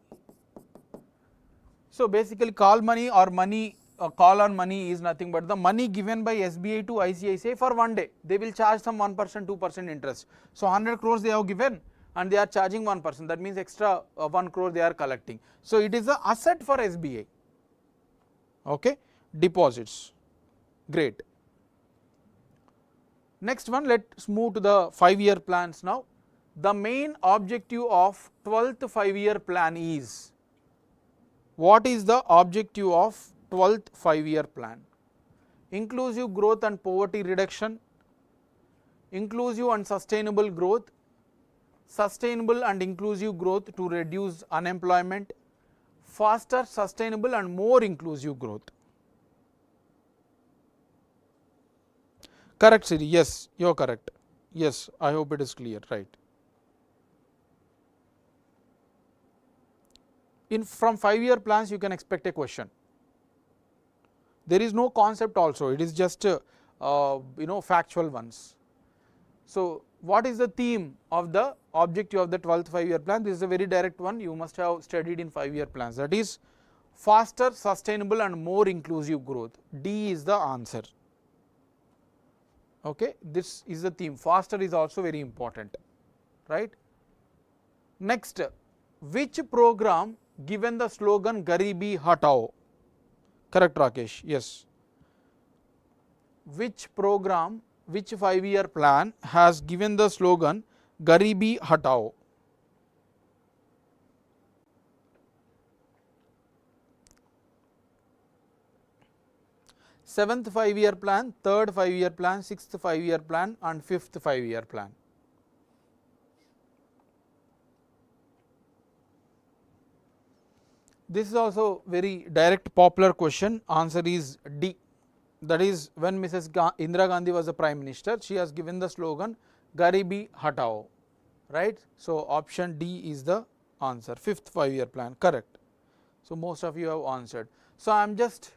So basically call money or money call on money is nothing but the money given by SBI to ICICI for one day. They will charge some 1%, 2% interest. So 100 crores they have given and they are charging 1%. That means extra 1 crore they are collecting. So it is an asset for SBI. Okay, deposits. Great. Next one, let's move to the 5-year plans now. The main objective of 12th 5-year plan is, what is the objective of 12th 5-year plan? Inclusive growth and poverty reduction, inclusive and sustainable growth, sustainable and inclusive growth to reduce unemployment, faster, sustainable and more inclusive growth. Correct, Siri. Yes, you are correct. Yes, I hope it is clear, right. From 5-year plans you can expect a question. There is no concept also, it is just factual ones. So what is the theme of the objective of the 12th 5-year plan? This is a very direct one, you must have studied in 5-year plans, that is faster, sustainable and more inclusive growth. D is the answer. Okay, this is the theme. Faster is also very important, right. Next, which program given the slogan Garibi Hatao? Correct, Rakesh. Yes. Which program, which 5-year plan has given the slogan Garibi Hatao? Seventh 5-year plan, third 5-year plan, sixth 5-year plan and fifth 5-year plan. This is also very direct popular question. Answer is D. That is, when Mrs. Indira Gandhi was the Prime Minister, she has given the slogan Garibi Hatao, right. So option D is the answer. Fifth 5-year plan, correct. So most of you have answered. So I am just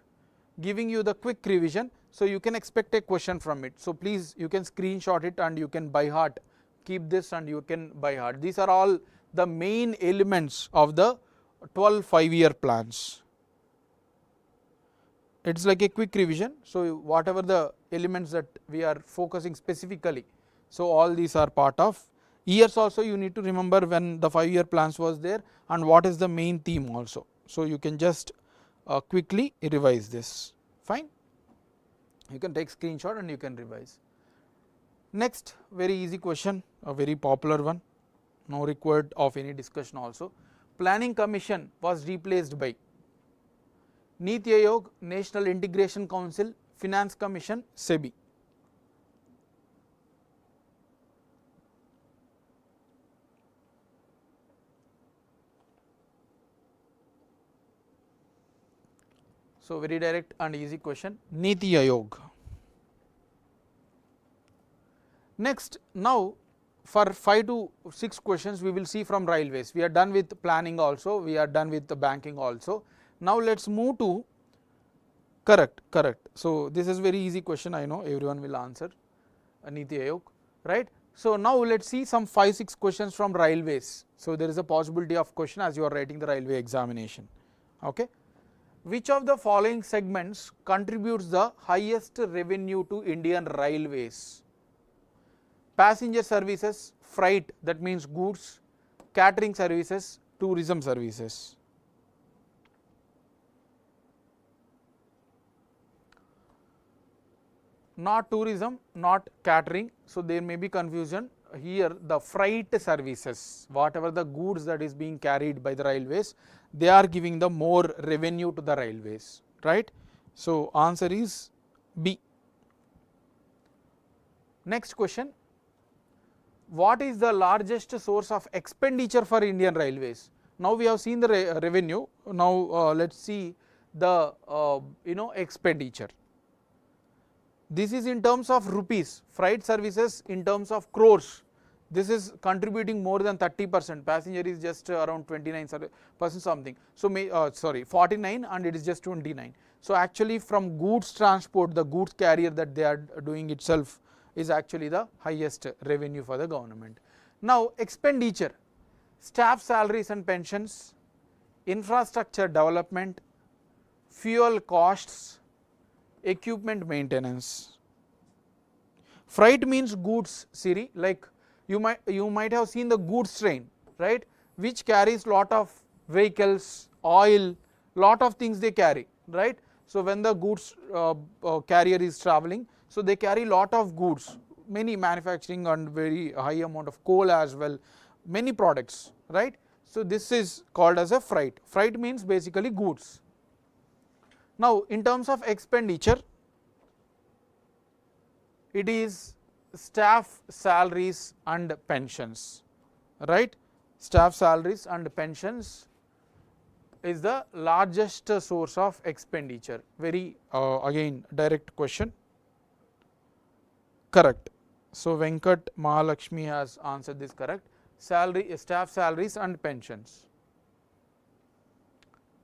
giving you the quick revision, so you can expect a question from it. So please, you can screenshot it and you can by heart, keep this and you can by heart. These are all the main elements of the 12 5-year plans. It is like a quick revision. So whatever the elements that we are focusing specifically, so all these are part of Years also you need to remember when the 5-year plans was there and what is the main theme also. So, you can just quickly revise this, fine. You can take screenshot and you can revise. Next very easy question, a very popular one, no required of any discussion also. Planning Commission was replaced by NITI Aayog, National Integration Council, Finance Commission, SEBI. So, very direct and easy question, NITI Aayog. Next, now for 5 to 6 questions we will see from railways. We are done with planning also, we are done with the banking also. Now, let us move to correct. So, this is very easy question, I know everyone will answer, NITI Aayog, right. So, now let us see some 5-6 questions from railways. So, there is a possibility of question as you are writing the railway examination. Okay. Which of the following segments contributes the highest revenue to Indian Railways? Passenger services, freight, that means goods, catering services, tourism services. Not tourism, not catering, so there may be confusion here. The freight services, whatever the goods that is being carried by the railways, they are giving the more revenue to the railways, right. So, answer is B. Next question, what is the largest source of expenditure for Indian Railways? Now, we have seen the revenue, now let us see the expenditure. This is in terms of rupees, freight services in terms of crores, this is contributing more than 30%, passenger is just around 29% something. So, 49 and it is just 29. So, actually from goods transport, the goods carrier that they are doing itself is actually the highest revenue for the government. Now, expenditure, staff salaries and pensions, infrastructure development, fuel costs, equipment maintenance. Freight means goods, Siri, like you might have seen the goods train, right, which carries lot of vehicles, oil, lot of things they carry, right. So, when the goods carrier is traveling, so they carry lot of goods, many manufacturing and very high amount of coal as well, many products, right. So, this is called as a freight. Freight means basically goods. Now, in terms of expenditure, it is staff salaries and pensions, right. Staff salaries and pensions is the largest source of expenditure. Very again direct question, correct. So, Venkat Mahalakshmi has answered this correct, staff salaries and pensions.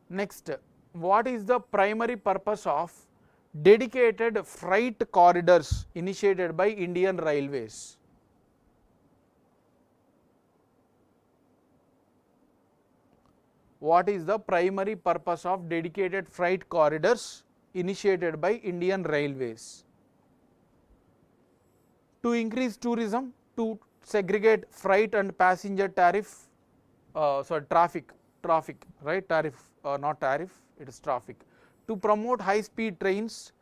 Next, what is the primary purpose of dedicated freight corridors initiated by Indian Railways? What is the primary purpose of dedicated freight corridors initiated by Indian Railways? To increase tourism, to segregate freight and passenger traffic, right, tariff, not tariff, it is traffic, to promote high speed trains,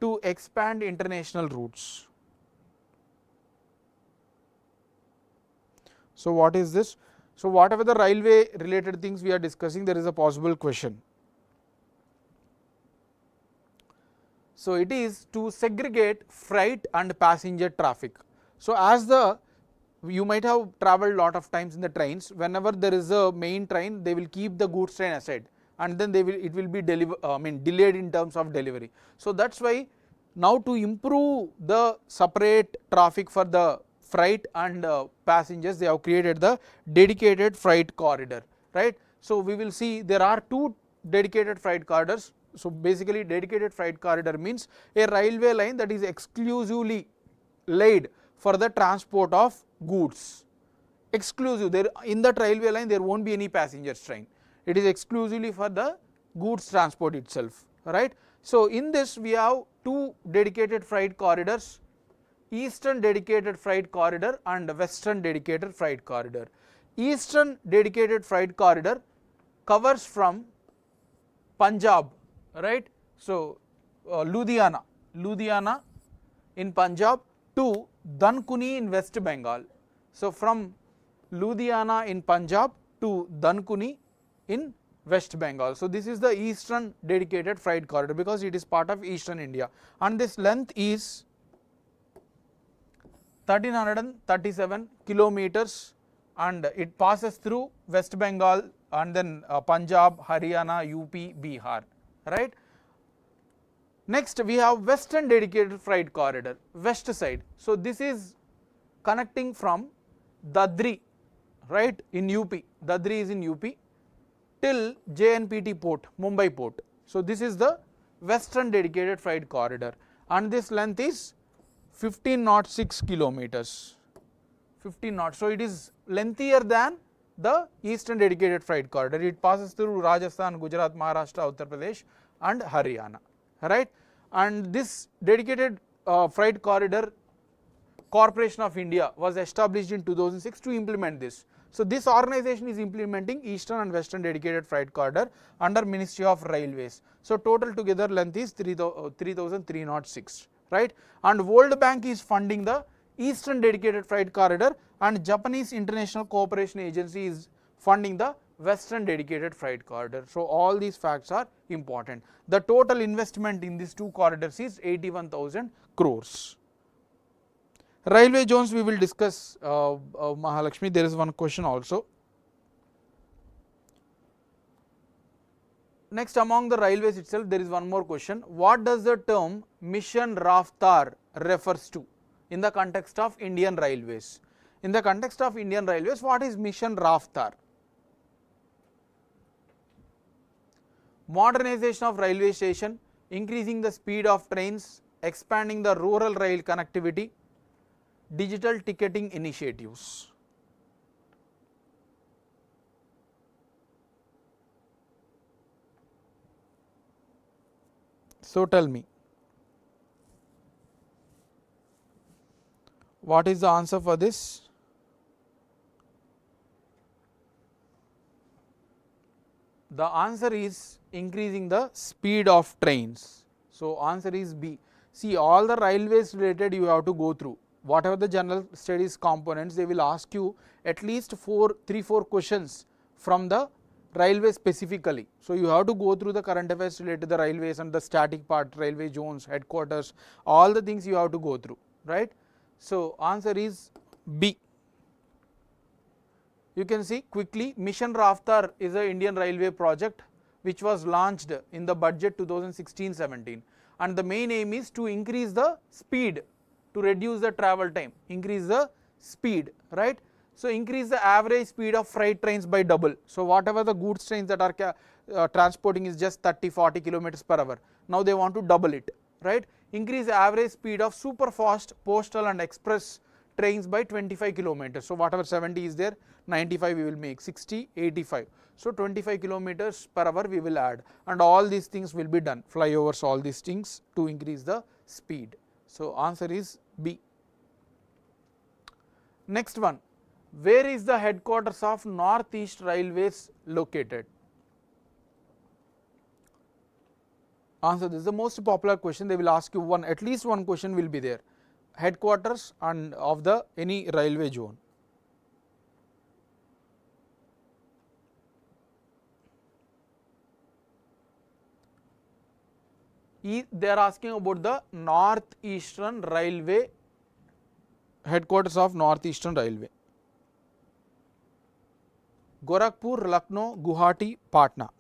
to expand international routes. So, what is this? So, whatever the railway related things we are discussing, there is a possible question. So, it is to segregate freight and passenger traffic. So, as you might have travelled lot of times in the trains, whenever there is a main train, they will keep the goods train aside and then it will be delayed in terms of delivery. So, that is why now to improve the separate traffic for the freight and passengers, they have created the dedicated freight corridor, right. So, we will see there are 2 dedicated freight corridors. So, basically dedicated freight corridor means a railway line that is exclusively laid for the transport of goods, exclusive. There in that railway line there will not be any passengers train, it is exclusively for the goods transport itself, right. So, in this we have 2 dedicated freight corridors Eastern Dedicated Freight Corridor and Western Dedicated Freight Corridor. Eastern Dedicated Freight Corridor covers from Punjab, right? So, Ludhiana in Punjab to Dankuni in West Bengal. So, from Ludhiana in Punjab to Dankuni in West Bengal. So, this is the Eastern Dedicated Freight Corridor because it is part of Eastern India, and this length is 1337 kilometers, and it passes through West Bengal and then Punjab, Haryana, UP, Bihar, right. Next we have Western Dedicated Freight Corridor, west side. So, this is connecting from Dadri, right, in UP, Dadri is in UP, till JNPT port, Mumbai port. So, this is the Western Dedicated Freight Corridor, and this length is 1506 kilometers, 15 knots. So, it is lengthier than the Eastern Dedicated Freight Corridor. It passes through Rajasthan, Gujarat, Maharashtra, Uttar Pradesh and Haryana, right. And this Dedicated Freight Corridor Corporation of India was established in 2006 to implement this. So, this organization is implementing Eastern and Western Dedicated Freight Corridor under Ministry of Railways. So, total together length is 3306, right. And World Bank is funding the Eastern Dedicated Freight Corridor, and Japanese International Cooperation Agency is funding the Western Dedicated Freight Corridor. So, all these facts are important. The total investment in these two corridors is 81,000 crores. Railway zones we will discuss, Mahalakshmi. There is one question also. Next, among the railways itself, there is one more question. What does the term Mission Raftar refers to in the context of Indian Railways? In the context of Indian Railways, what is Mission Raftar? Modernization of railway station, increasing the speed of trains, expanding the rural rail connectivity, digital ticketing initiatives. So, tell me, what is the answer for this? The answer is increasing the speed of trains. So, answer is B. See, all the railways related you have to go through. Whatever the general studies components, they will ask you at least 3-4 questions from the railway specifically. So, you have to go through the current affairs related to the railways and the static part, railway zones, headquarters, all the things you have to go through, right. So, answer is B. You can see quickly, Mission Raftar is an Indian railway project which was launched in the budget 2016-17, and the main aim is to increase the speed, to reduce the travel time, increase the speed, right. So, increase the average speed of freight trains by double. So, whatever the goods trains that are transporting is just 30-40 kilometers per hour, now they want to double it, right. Increase the average speed of super fast postal and express trains by 25 kilometers. So, whatever 70 is there, 95 we will make, 60, 85. So, 25 kilometers per hour we will add, and all these things will be done, flyovers, all these things to increase the speed. So, answer is B. Next one, where is the headquarters of Northeast Railways located? Answer, this is the most popular question. They will ask you at least one question will be there. Headquarters and of the any railway zone. They are asking about the Northeastern Railway, headquarters of Northeastern Railway. Gorakhpur, Lucknow, Guwahati, Patna.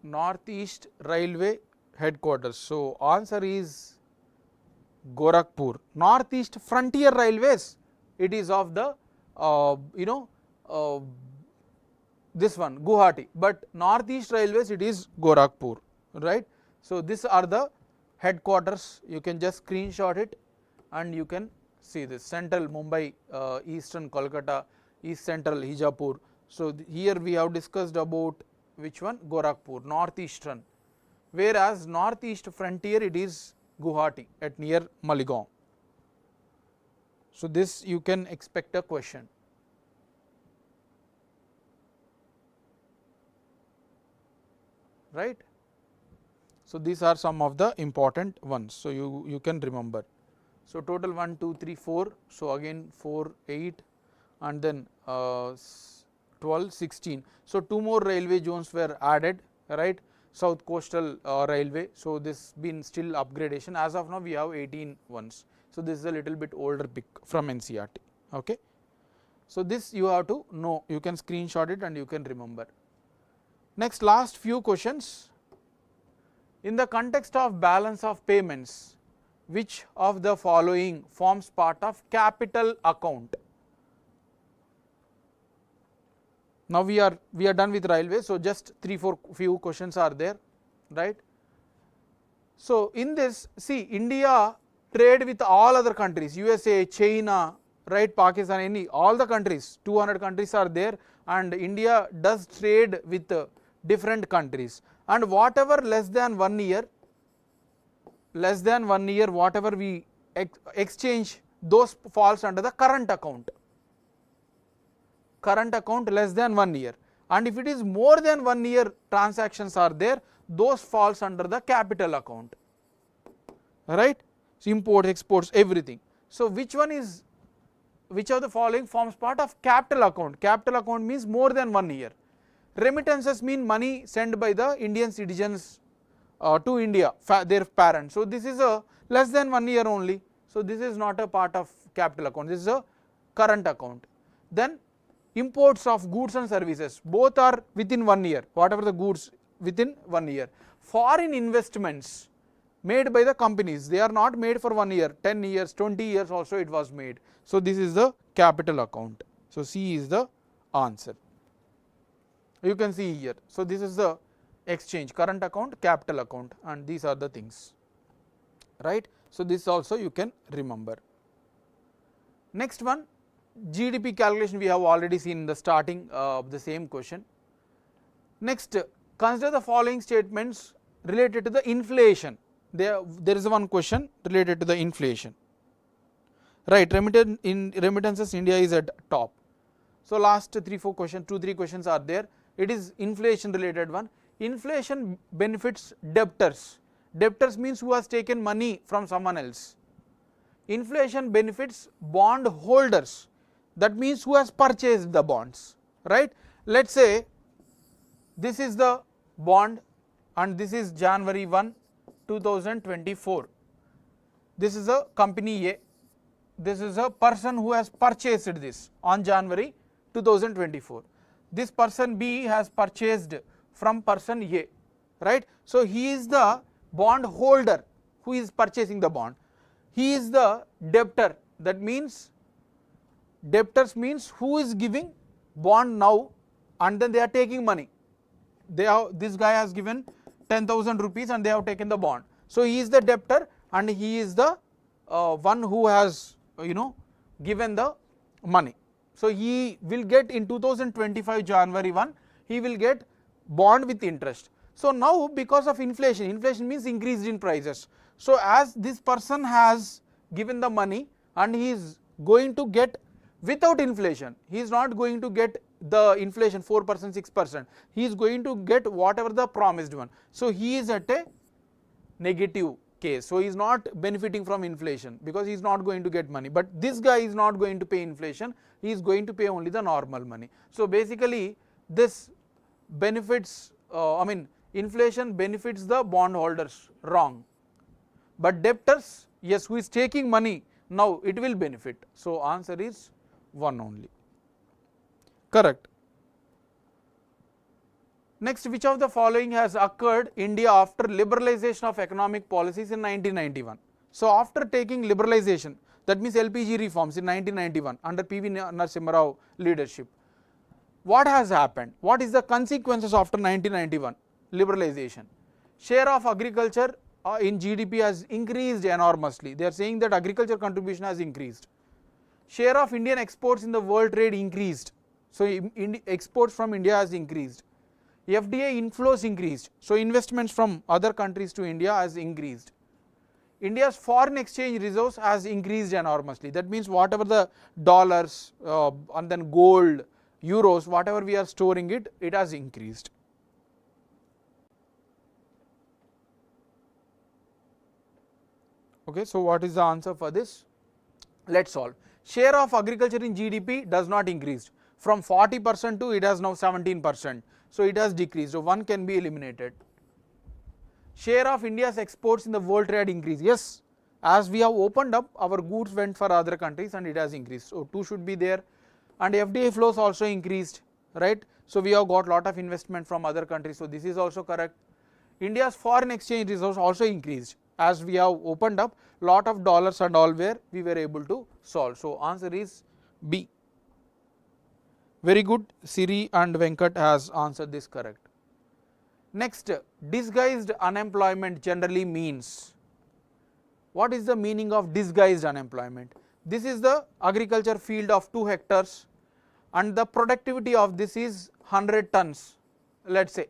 Northeast Railway headquarters. So, answer is Gorakhpur. Northeast Frontier Railways, it is of the this one Guwahati, but Northeast Railways it is Gorakhpur, right. So, these are the headquarters. You can just screenshot it and you can see this: Central Mumbai, Eastern Kolkata, East Central Hijapur. So, here we have discussed about which one? Gorakhpur, Northeastern. whereas northeast frontier it is Guwahati at near Maligaon. So this you can expect a question. Right. So these are some of the important ones. So you can remember. So total 1, 2, 3, 4. So again 4, 8 and then 12, 16. So 2 more railway zones were added, right. South Coastal Railway. So this been still upgradation. As of now we have 18 ones. So this is a little bit older pick from NCERT. Okay. So this you have to know. You can screenshot it and you can remember. Next, last few questions. In the context of balance of payments, which of the following forms part of capital account? Now we are done with railway. So just 3-4 few questions are there, right. So in this, see, India trade with all other countries, USA, China, right, Pakistan, all the countries, 200 countries are there, and India does trade with different countries, and whatever less than 1 year whatever we exchange, those falls under the current account less than 1 year, and if it is more than 1 year transactions are there, those falls under the capital account, right. So imports, exports, everything. So which of the following forms part of capital account? Capital account means more than 1 year. Remittances mean money sent by the Indian citizens to India, their parents. So this is a less than 1 year only. So this is not a part of capital account. This is a current account. Then imports of goods and services, both are within 1 year. Whatever the goods within 1 year. Foreign investments made by the companies, they are not made for 1 year, 10 years, 20 years also it was made. So this is the capital account. So C is the answer. You can see here. So this is the exchange, current account, capital account, and these are the things, right. So this also you can remember. Next one, GDP calculation we have already seen in the starting of the same question. Next, consider the following statements related to the inflation. There is one question related to the inflation, right. Remittances, India is at top. So last 2-3 questions are there. It is inflation related one. Inflation benefits debtors. Debtors means who has taken money from someone else. Inflation benefits bond holders. That means who has purchased the bonds, right. Let us say this is the bond and this is January 1, 2024. This is a company A. This is a person who has purchased this on January 2024. This person B has purchased from person A, right. So he is the bond holder who is purchasing the bond. He is the debtor. That means debtors means who is giving bond now and then they are taking money. This guy has given 10,000 rupees and they have taken the bond. So he is the debtor and he is the one who has given the money. So he will get in 2025 January 1, he will get bond with interest. So now because of inflation means increased in prices. So as this person has given the money and he is going to get without inflation, he is not going to get the inflation 4%, 6%, he is going to get whatever the promised one. So he is at a negative case. So he is not benefiting from inflation because he is not going to get money. But this guy is not going to pay inflation, he is going to pay only the normal money. So basically this benefits, inflation benefits the bondholders, wrong. But debtors, yes, who is taking money now it will benefit. So answer is 1 only. Correct. Next, which of the following has occurred India after liberalization of economic policies in 1991? So after taking liberalization, that means LPG reforms in 1991 under PV Narasimha Rao leadership, what has happened? What is the consequences after 1991 liberalization? Share of agriculture in GDP has increased enormously. They are saying that agriculture contribution has increased. Share of Indian exports in the world trade increased. So exports from India has increased. FDI inflows increased. So investments from other countries to India has increased. India's foreign exchange reserves has increased enormously. That means whatever the dollars and then gold, euros, whatever we are storing it, it has increased. Okay, so what is the answer for this? Let's solve. Share of agriculture in GDP does not increase. From 40% to it has now 17%. So it has decreased. So one can be eliminated. Share of India's exports in the world trade increased. Yes, as we have opened up, our goods went for other countries and it has increased. So 2 should be there. And FDI flows also increased, right? So we have got lot of investment from other countries. So this is also correct. India's foreign exchange reserves also increased. As we have opened up, lot of dollars and all where we were able to solve. So answer is B. Very good. Siri and Venkat has answered this correct. Next, disguised unemployment generally means. What is the meaning of disguised unemployment? This is the agriculture field of 2 hectares and the productivity of this is 100 tons. Let us say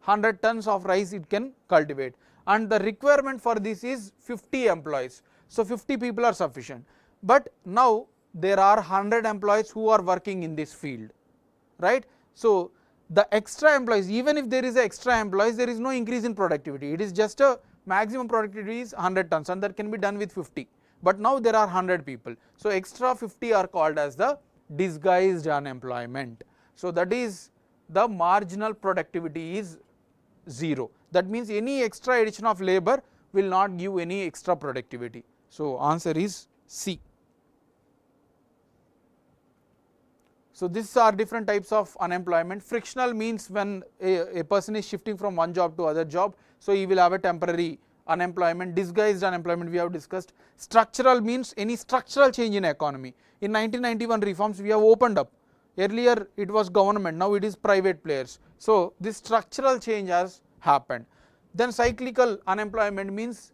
100 tons of rice it can cultivate, and the requirement for this is 50 employees. So 50 people are sufficient, but now there are 100 employees who are working in this field, right? So the extra employees, even if there is extra employees, there is no increase in productivity. It is just a maximum productivity is 100 tons and that can be done with 50. But now there are 100 people. So extra 50 are called as the disguised unemployment. So that is the marginal productivity is 0. That means any extra addition of labor will not give any extra productivity. So answer is C. So these are different types of unemployment. Frictional means when a person is shifting from one job to other job, so he will have a temporary unemployment. Disguised unemployment we have discussed. Structural means any structural change in economy. In 1991 reforms we have opened up. Earlier it was government, now it is private players. So this structural change has happened. Then cyclical unemployment means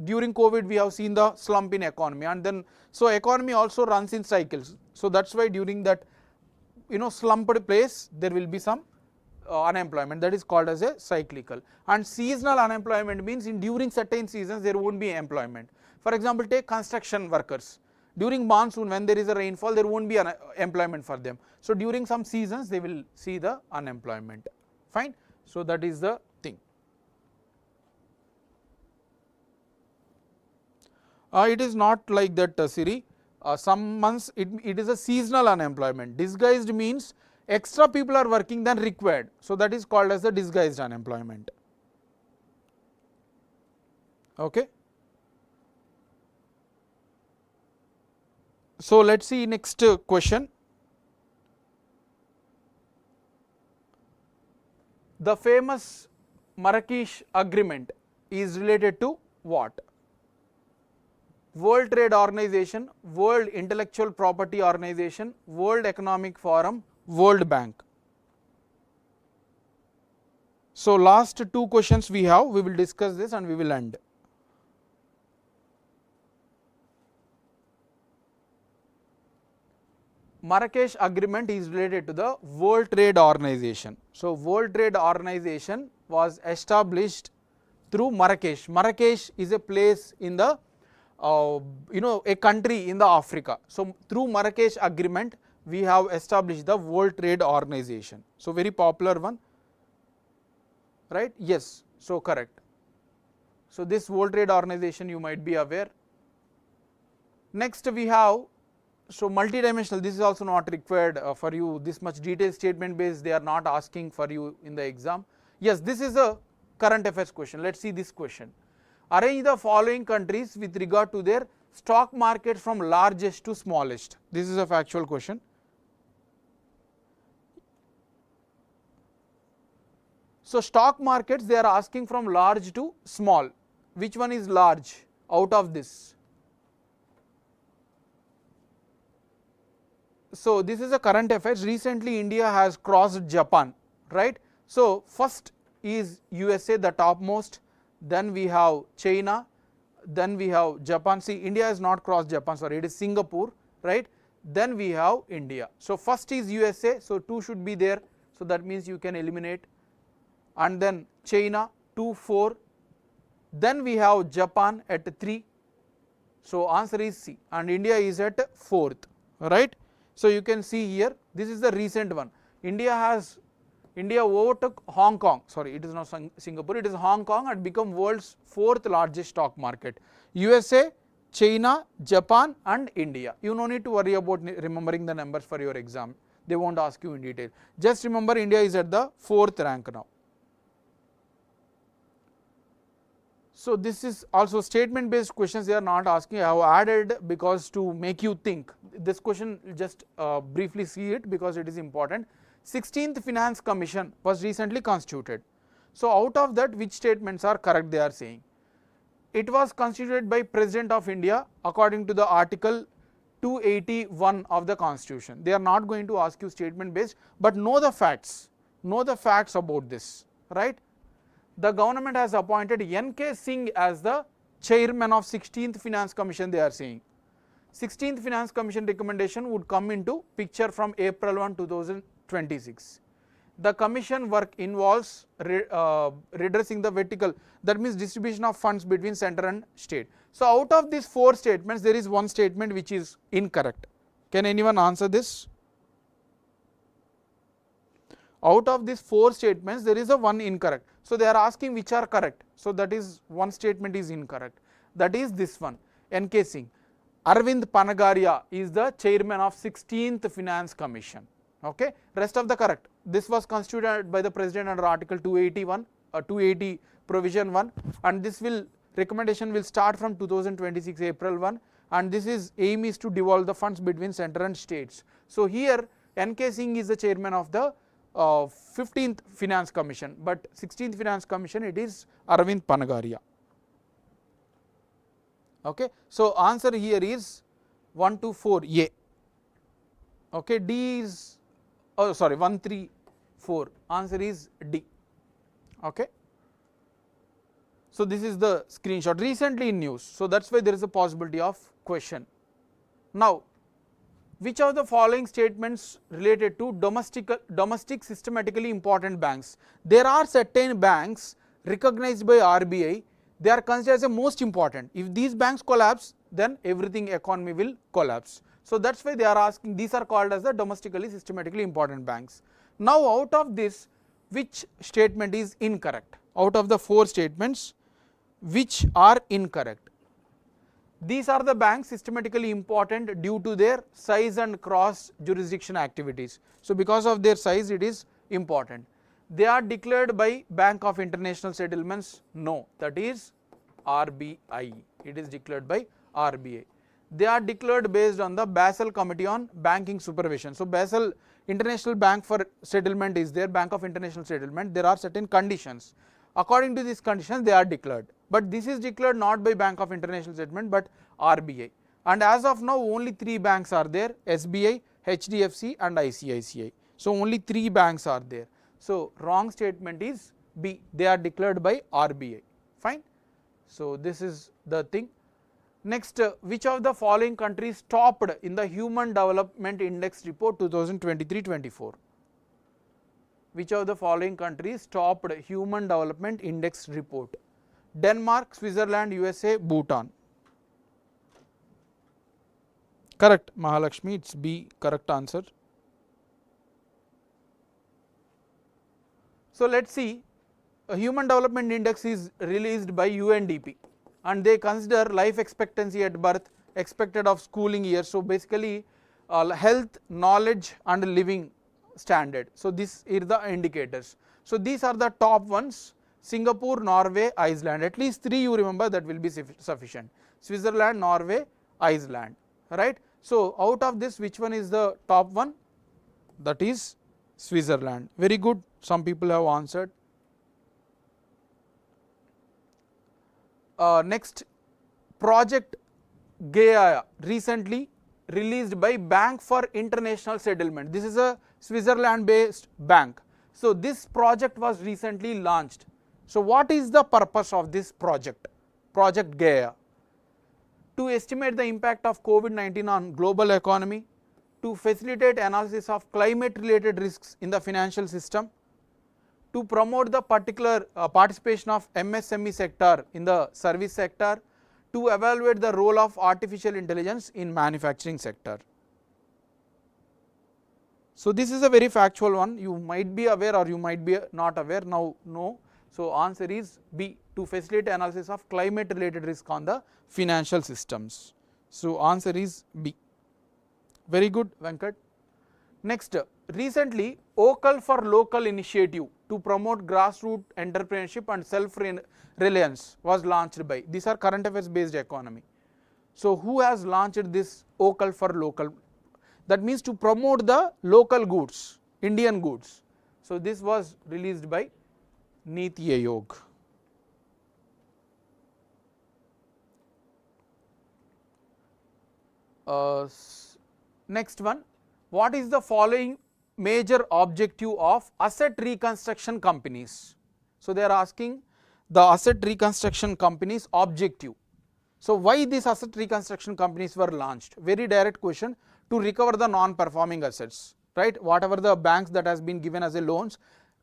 during COVID we have seen the slump in economy, and then so economy also runs in cycles. So that's why during that slumped place there will be some unemployment, that is called as a cyclical. And seasonal unemployment means during certain seasons there won't be employment. For example, take construction workers. During monsoon when there is a rainfall there won't be employment for them. So during some seasons they will see the unemployment. Fine. So that is the thing. It is not like that, Siri. Some months it is a seasonal unemployment. Disguised means extra people are working than required. So that is called as the disguised unemployment. Okay. So let us see next question. The famous Marrakesh Agreement is related to what? World Trade Organization, World Intellectual Property Organization, World Economic Forum, World Bank. So last 2 questions we have, we will discuss this and we will end. Marrakesh Agreement is related to the World Trade Organization. So World Trade Organization was established through Marrakesh. Marrakesh is a place in the a country in the Africa. So through Marrakesh Agreement we have established the World Trade Organization. So very popular one, right? Yes, so correct. So this World Trade Organization you might be aware. Next we have, so multidimensional, this is also not required for you, this much detailed statement based they are not asking for you in the exam. Yes, this is a current affairs question. Let us see this question. Arrange the following countries with regard to their stock markets from largest to smallest. This is a factual question. So stock markets they are asking from large to small. Which one is large out of this? So this is a current affairs. Recently India has crossed Japan, right? So first is USA, the topmost, then we have China, then we have Japan. See, India has not crossed Japan, sorry, it is Singapore, right? Then we have India. So first is USA, so 2 should be there, so that means you can eliminate. and then China 2, 4, then we have Japan at 3. So answer is C, and India is at 4th, right. So you can see here, this is the recent one. India overtook Hong Kong, sorry, it is not Singapore, it is Hong Kong, and become world's 4th largest stock market. USA, China, Japan and India. You no need to worry about remembering the numbers for your exam, they won't ask you in detail. Just remember India is at the 4th rank now. So this is also statement based questions, they are not asking, I have added because to make you think. This question just briefly see it because it is important. 16th Finance Commission was recently constituted. So out of that, which statements are correct, they are saying. It was constituted by President of India according to the Article 281 of the Constitution. They are not going to ask you statement based, but know the facts about this, right. The government has appointed N.K. Singh as the chairman of 16th Finance Commission, they are saying. 16th Finance Commission recommendation would come into picture from April 1, 2026. The commission work involves redressing the vertical, that means distribution of funds between center and state. So out of these 4 statements, there is one statement which is incorrect. Can anyone answer this? Out of these 4 statements, there is a one incorrect. So they are asking which are correct. So that is one statement is incorrect. That is this one, N.K. Singh. Arvind Panagaria is the chairman of 16th Finance Commission. Okay, rest of the correct. This was constituted by the president under Article 281, 280 provision 1, and this recommendation will start from 2026 April 1, and this is aim is to devolve the funds between center and states. So here N.K. Singh is the chairman of the 15th Finance Commission, but 16th Finance Commission it is Arvind Panagaria. Okay, so answer here is 1 to 4 A. Okay, D is 1, 3, 4. Answer is D. Okay. So this is the screenshot recently in news. So that's why there is a possibility of question. Now, which of the following statements related to domestic systematically important banks? There are certain banks recognized by RBI, they are considered as the most important. If these banks collapse, then everything economy will collapse. So that's why they are asking, these are called as the domestically systematically important banks. Now out of this, which statement is incorrect? Out of the 4 statements, which are incorrect? These are the banks systematically important due to their size and cross jurisdiction activities. So because of their size it is important. They are declared by Bank of International Settlements? No, that is RBI. It is declared by RBI. They are declared based on the Basel Committee on Banking Supervision. So Basel International Bank for Settlement is there, Bank of International Settlement. There are certain conditions. According to these conditions they are declared, but this is declared not by Bank of International Settlement but RBI, and as of now only 3 banks are there, SBI, HDFC and ICICI. So only 3 banks are there. So wrong statement is B, they are declared by RBI. Fine. So this is the thing. Next, which of the following countries topped in the Human Development Index report 2023-24? Which of the following countries topped Human Development Index report? Denmark, Switzerland, USA, Bhutan. Correct, Mahalakshmi, it's B, correct answer. So let's see, a Human Development Index is released by UNDP and they consider life expectancy at birth, expected of schooling years. So basically health, knowledge and living standard. So these are the indicators. So these are the top ones: Singapore, Norway, Iceland. At least 3 you remember, that will be sufficient. Switzerland, Norway, Iceland, right. So out of this, which one is the top one? That is Switzerland. Very good, some people have answered. Next, Project Gaia, recently released by Bank for International Settlement. This is a Switzerland based bank. So this project was recently launched. So what is the purpose of this project, Project Gaia? To estimate the impact of COVID-19 on global economy, to facilitate analysis of climate related risks in the financial system, to promote the particular participation of MSME sector in the service sector, to evaluate the role of artificial intelligence in manufacturing sector. So this is a very factual one, you might be aware or you might be not aware, now no. So answer is B, to facilitate analysis of climate related risk on the financial systems. So answer is B. Very good, Venkat. Next, recently Vocal for Local initiative to promote grassroots entrepreneurship and self-reliance was launched by, these are current affairs based economy. So who has launched this Vocal for Local? That means to promote the local goods, Indian goods. So this was released by NITI Aayog. Next one, what is the following major objective of asset reconstruction companies? So they are asking the asset reconstruction companies objective. So why these asset reconstruction companies were launched? Very direct question, to recover the non-performing assets, right? Whatever the banks that has been given as a loans,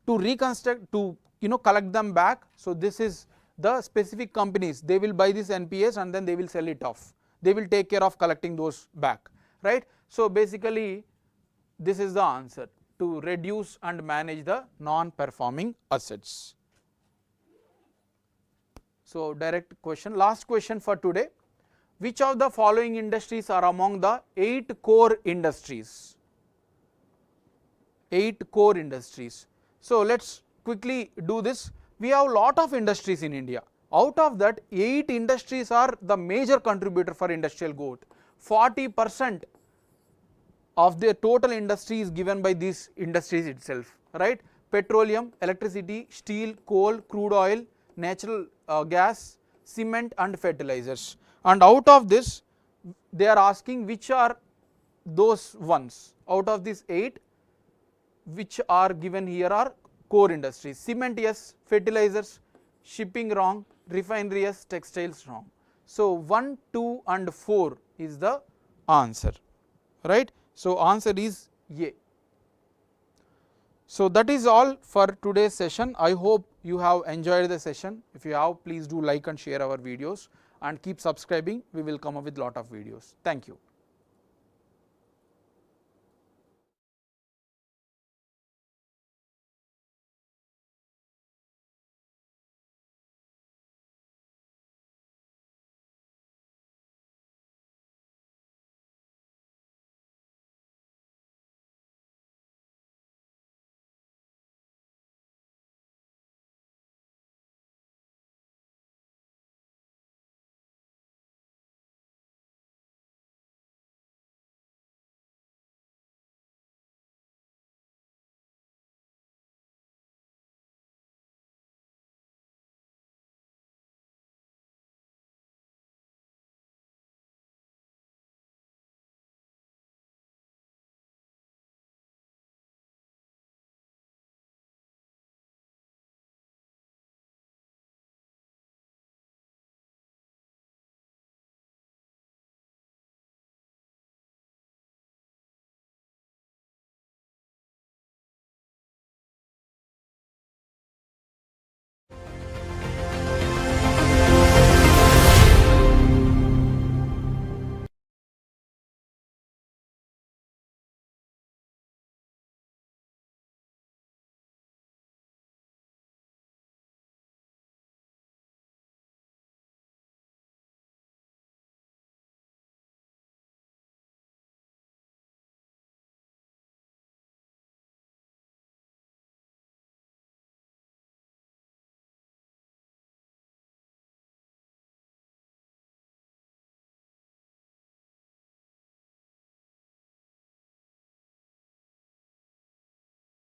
to reconstruct, to collect them back. So this is the specific companies, they will buy this NPAs and then they will sell it off. They will take care of collecting those back, right? So basically this is the answer, to reduce and manage the non-performing assets. So direct question. Last question for today, which of the following industries are among the 8 core industries? 8 core industries. So let's quickly do this. We have lot of industries in India. Out of that, 8 industries are the major contributor for industrial growth. 40% of the total industry is given by these industries itself, right? Petroleum, electricity, steel, coal, crude oil, natural gas, cement and fertilizers. And out of this, they are asking which are those ones. Out of these 8, which are given here are core industries. Cement yes, fertilizers, shipping wrong, refinery yes, textiles wrong. So 1, 2 and 4 is the answer, right? So answer is A. So that is all for today's session. I hope you have enjoyed the session. If you have, please do like and share our videos and keep subscribing. We will come up with lot of videos. Thank you.